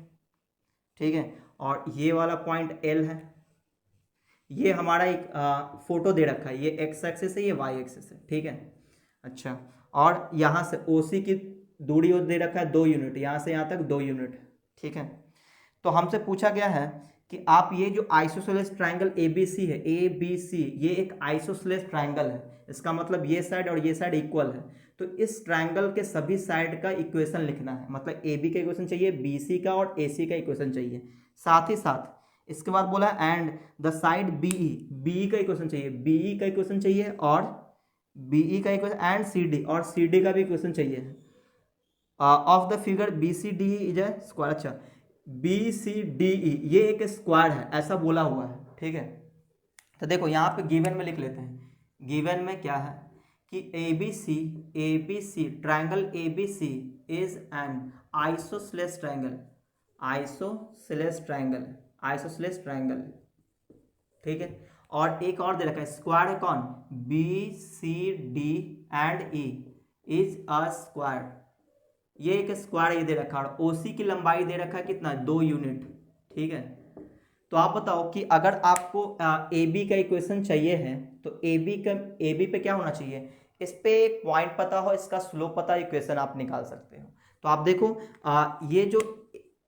ठीक है। और ये वाला पॉइंट एल है, ये हमारा एक फोटो दे रखा है, ये एक्स एक्सिस है, ये वाई एक्सिस है, ठीक है। अच्छा, और यहाँ से ओ सी की दूरी दे रखा है 2 यूनिट, यहाँ से यहाँ तक 2 यूनिट, ठीक है। तो हमसे पूछा गया है कि आप ये जो isosceles triangle A B C है, ए बी सी, ये एक आइसोसेलेस ट्रायंगल है, इसका मतलब ये साइड और ये साइड इक्वल है। तो इस ट्रायंगल के सभी साइड का इक्वेशन लिखना है, मतलब ए बी का इक्वेशन चाहिए, बी सी का और ए सी का इक्वेशन चाहिए। साथ ही साथ इसके बाद बोला and the side B E, B E का इक्वेशन चाहिए, बीई का इक्वेशन चाहिए और बीई का इक्वेशन एंड सी डी, और सी डी का भी इक्वेशन चाहिए। Of the figure B C D is a square. अच्छा, बी सी डी ई ये एक स्क्वायर है, ऐसा बोला हुआ है, ठीक है। तो देखो यहाँ पे गिवन में लिख लेते हैं, गिवन में क्या है कि A B C triangle A B C is an isosceles triangle, isosceles triangle, isosceles triangle, ठीक है। और एक और दे रखा है स्क्वायर है, कौन, B C D and E is a square, ये एक स्क्वायर ये दे रखा है। और ओसी की लंबाई दे रखा है कितना, 2 यूनिट, ठीक है। तो आप बताओ कि अगर आपको ए बी का इक्वेशन चाहिए है तो ए बी पे क्या होना चाहिए, इस पे एक पॉइंट पता हो, इसका स्लोप पता, इक्वेशन आप निकाल सकते हो। तो आप देखो ये जो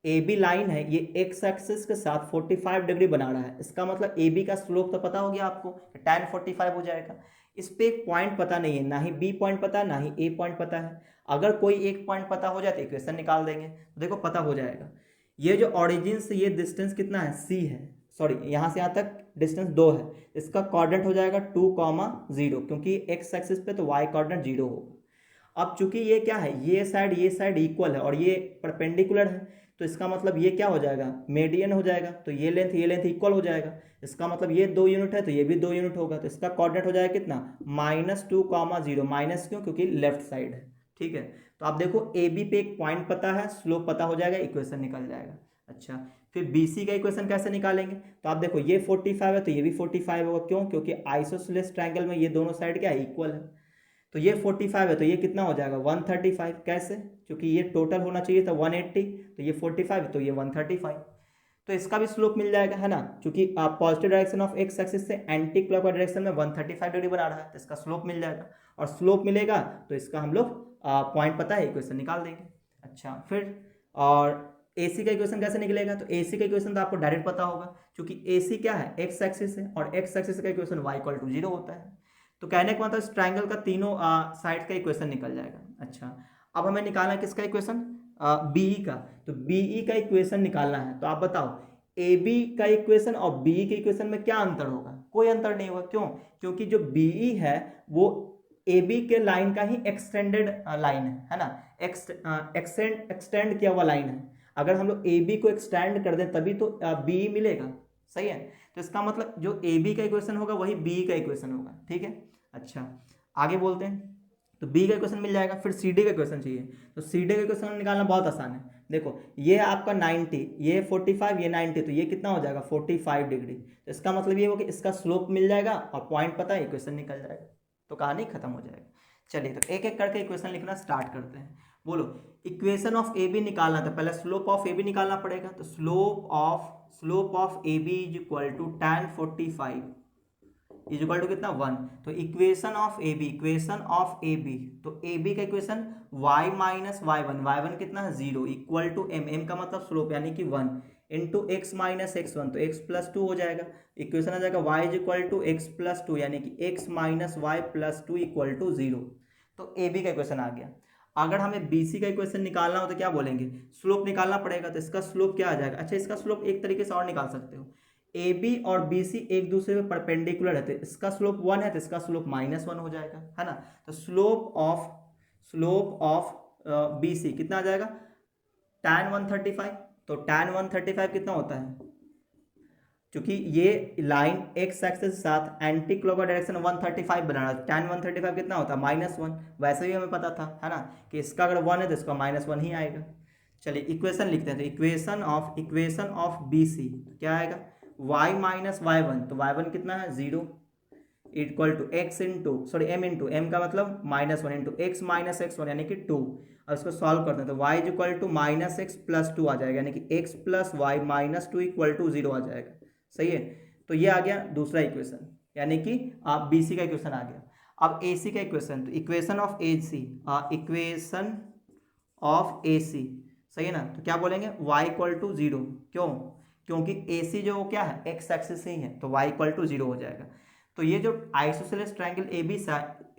ए बी लाइन है ये एक्स एक्सिस के साथ 45 डिग्री बना रहा है, इसका मतलब ए बी का स्लोप तो पता हो गया आपको, tan 45 हो जाएगा। इस पे एक पॉइंट पता नहीं है, ना ही बी पॉइंट पता है ना ही ए पॉइंट पता है। अगर कोई एक पॉइंट पता हो जाए तो इक्वेशन निकाल देंगे, तो देखो पता हो जाएगा। ये जो ऑरिजिन से ये डिस्टेंस कितना है, सी है, सॉरी यहाँ से यहाँ तक डिस्टेंस 2 है, इसका कोऑर्डिनेट हो जाएगा 2,0, क्योंकि एक्स एक्सिस पे तो वाई कोऑर्डिनेट 0 होगा। अब चूंकि ये क्या है, ये साइड इक्वल है और ये परपेंडिकुलर है, तो इसका मतलब ये क्या हो जाएगा, मेडियन हो जाएगा। तो ये लेंथ इक्वल हो जाएगा, इसका मतलब ये 2 यूनिट है तो ये भी 2 यूनिट होगा। तो इसका कोऑर्डिनेट हो जाएगा कितना, -2,0, माइनस क्यों, क्योंकि लेफ्ट साइड है, ठीक है। तो आप देखो ए बी पे एक पॉइंट पता है, स्लोप पता हो जाएगा, इक्वेशन निकल जाएगा। अच्छा, फिर बी सी का इक्वेशन कैसे निकालेंगे, तो आप देखो ये 45 है तो ये भी 45 होगा, क्यों, क्योंकि आइसोसेलेस ट्रायंगल में ये दोनों साइड क्या है, इक्वल है। तो ये 45 है तो ये कितना हो जाएगा, 135, कैसे, क्योंकि ये टोटल होना चाहिए था 180, तो ये 45 तो ये 135। तो इसका भी स्लोप मिल जाएगा, है ना, क्योंकि आप positive direction of x axis से एंटी क्लॉकवाइज डायरेक्शन में 135 डिग्री बना रहा है, तो इसका स्लोप मिल जाएगा। और स्लोप मिलेगा तो इसका हम लोग पॉइंट पता है, इक्वेशन निकाल देंगे। अच्छा, फिर और AC का इक्वेशन कैसे निकलेगा, तो AC का इक्वेशन तो आपको डायरेक्ट पता होगा, क्योंकि AC क्या है, एक्स एक्सिस है और एक्स एक्सिस का इक्वेशन y = 0 होता है। तो कहने का मतलब इस ट्राइंगल का तीनों साइड का इक्वेशन निकल जाएगा। अच्छा, अब हमें निकालना है किसका इक्वेशन, BE का। तो BE का इक्वेशन निकालना है, तो आप बताओ AB का इक्वेशन और BE के इक्वेशन में क्या अंतर होगा, कोई अंतर नहीं होगा, क्यों, क्योंकि जो BE है वो AB के लाइन का ही एक्सटेंडेड लाइन है ना, एक्सटेंड किया हुआ लाइन है। अगर हम लोग AB को एक्सटेंड कर दें तभी तो BE मिलेगा, सही है। तो इसका मतलब जो AB का इक्वेशन होगा वही BE का इक्वेशन होगा, ठीक है। अच्छा, आगे बोलते हैं, तो B का इक्वेशन मिल जाएगा, फिर CD का इक्वेशन चाहिए। तो CD का इक्वेशन निकालना बहुत आसान है, देखो ये आपका 90, ये 45, ये 90, तो ये कितना हो जाएगा 45 डिग्री। तो इसका मतलब ये हो कि इसका स्लोप मिल जाएगा और पॉइंट पता है, इक्वेशन निकल जाएगा, तो कहानी खत्म हो जाएगी। चलिए तो एक एक करके इक्वेशन लिखना स्टार्ट करते हैं। बोलो, इक्वेशन ऑफ ए बी निकालना, तो पहले स्लोप ऑफ ए बी निकालना पड़ेगा। तो slope of A B is equal to tan 45 is equal to कितना 1। तो इक्वेशन ऑफ ए बी, तो ए बी का इक्वेशन y - y1 कितना है 0 इक्वल टू m का मतलब स्लोप यानी कि 1 इंटू x - x1, तो x + 2 हो जाएगा। इक्वेशन आ जाएगा y = x + 2 यानी कि x - y + 2 = 0। तो ए बी का इक्वेशन आ गया। अगर हमें बी सी का इक्वेशन निकालना हो तो क्या बोलेंगे, स्लोप निकालना पड़ेगा। तो इसका स्लोप क्या आ जाएगा, अच्छा इसका स्लोप एक तरीके से और निकाल सकते हो, ए बी और बी सी एक दूसरे में परपेंडिकुलर है, तो इसका स्लोप 1 है तो इसका स्लोप -1 हो जाएगा, है ना। तो स्लोप ऑफ बी सी कितना आ जाएगा, tan 135। तो tan 135 कितना होता है, क्योंकि ये लाइन एक्स एक्सिस के साथ एंटी क्लॉकवाइज डायरेक्शन 135 बना रहा है, tan 135 कितना होता है -1। वैसे भी हमें पता था, है ना, कि इसका अगर 1 है तो इसका -1 ही आएगा। चलिए इक्वेशन लिखते हैं, तो इक्वेशन ऑफ बी सी क्या आएगा, y माइनस वाई वन, तो y1 कितना है 0 equal to X into sorry M into M का मतलब -1 into X minus X one यानी कि 2। और इसको सॉल्व करते हैं तो y is equal to minus X plus 2 आ जाएगा, यानी कि x plus Y minus 2 equal to 0 आ जाएगा। सही है, तो ये आ गया दूसरा इक्वेशन, यानी कि आप बी सी का इक्वेशन आ गया। अब ए सी का इक्वेशन, तो equation of A C, equation of A C, सही है ना, तो क्या बोलेंगे y इक्वल टू 0, क्यों, क्योंकि ए सी जो क्या है एक्स एक्सिस ही है, तो y इक्वल टू 0 हो जाएगा। तो ये जो isosceles triangle A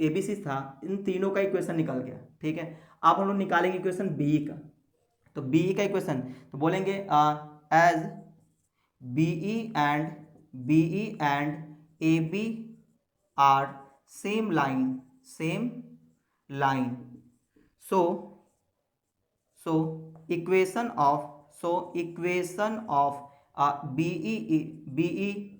B C था, इन तीनों का इक्वेशन निकल गया। ठीक है, अब हम लोग निकालेंगे इक्वेशन बी का, तो बी का इक्वेशन तो बोलेंगे as B E and A B are same line so equation of BE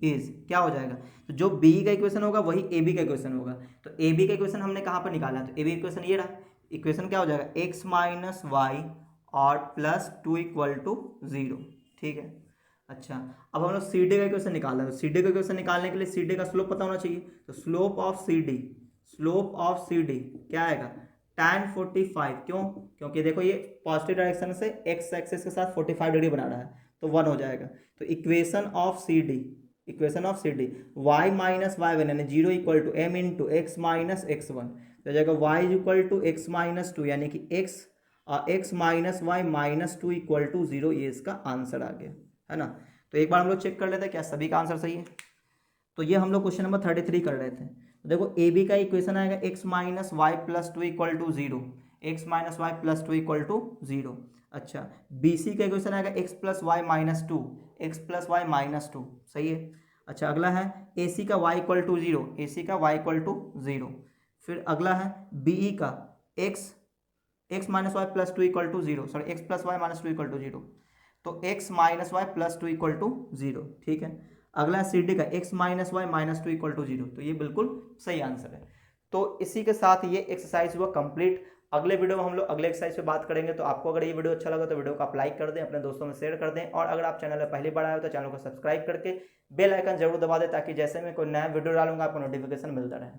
is क्या हो जाएगा, तो जो BE का इक्वेशन होगा वही AB का इक्वेशन होगा। तो AB का इक्वेशन हमने कहाँ पर निकाला, तो AB इक्वेशन ये रहा, इक्वेशन क्या हो जाएगा x माइनस वाई और प्लस 2 इक्वल टू 0। ठीक है, अच्छा अब हम लोग CD का इक्वेशन निकालना है, तो CD का इक्वेशन निकालने के लिए CD का स्लोप पता होना चाहिए, तो स्लोप ऑफ CD क्या आएगा tan 45, क्यों, क्योंकि देखो ये पॉजिटिव डायरेक्शन से एक्स एक्सिस के साथ 45 डिग्री बना रहा है, तो 1 हो जाएगा। तो equation of C D Y minus Y one यानी 0 equal to M into X minus X one, तो जाएगा Y equal to X minus 2 यानी कि X minus Y minus 2 equal to 0, ये इसका आंसर आ गया है ना। तो एक बार हम लोग चेक कर लेते हैं क्या सभी का आंसर सही है। तो ये हम लोग क्वेश्चन नंबर 33 कर रहे थे, तो देखो ए बी का इक्वेशन आएगा x minus Y plus 2 equal to 0, X minus Y plus 2 equal to 0। अच्छा बी सी का इक्वेशन आएगा x plus Y minus 2, X plus Y minus 2, सही है। अच्छा अगला है ए सी का y इक्वल टू 0, ए सी का y इक्वल टू 0। फिर अगला है बी ई का X minus Y plus 2 equal to 0, sorry X plus Y minus 2 equal to 0, तो x minus Y plus 2 equal to 0। ठीक है, अगला सी डी का x minus Y minus 2 equal to 0, तो ये बिल्कुल सही आंसर है। तो इसी के साथ ये एक्सरसाइज हुआ कंप्लीट। अगले वीडियो में हम लोग अगले एक्सरसाइज पे बात करेंगे। तो आपको अगर ये वीडियो अच्छा लगा तो वीडियो को आप लाइक कर दें, अपने दोस्तों में शेयर कर दें, और अगर आप चैनल पर पहली बार आए हो तो चैनल को सब्सक्राइब करके बेल आइकन जरूर दबा दें, ताकि जैसे मैं कोई नया वीडियो डालूंगा आपको नोटिफिकेशन मिलता रहे।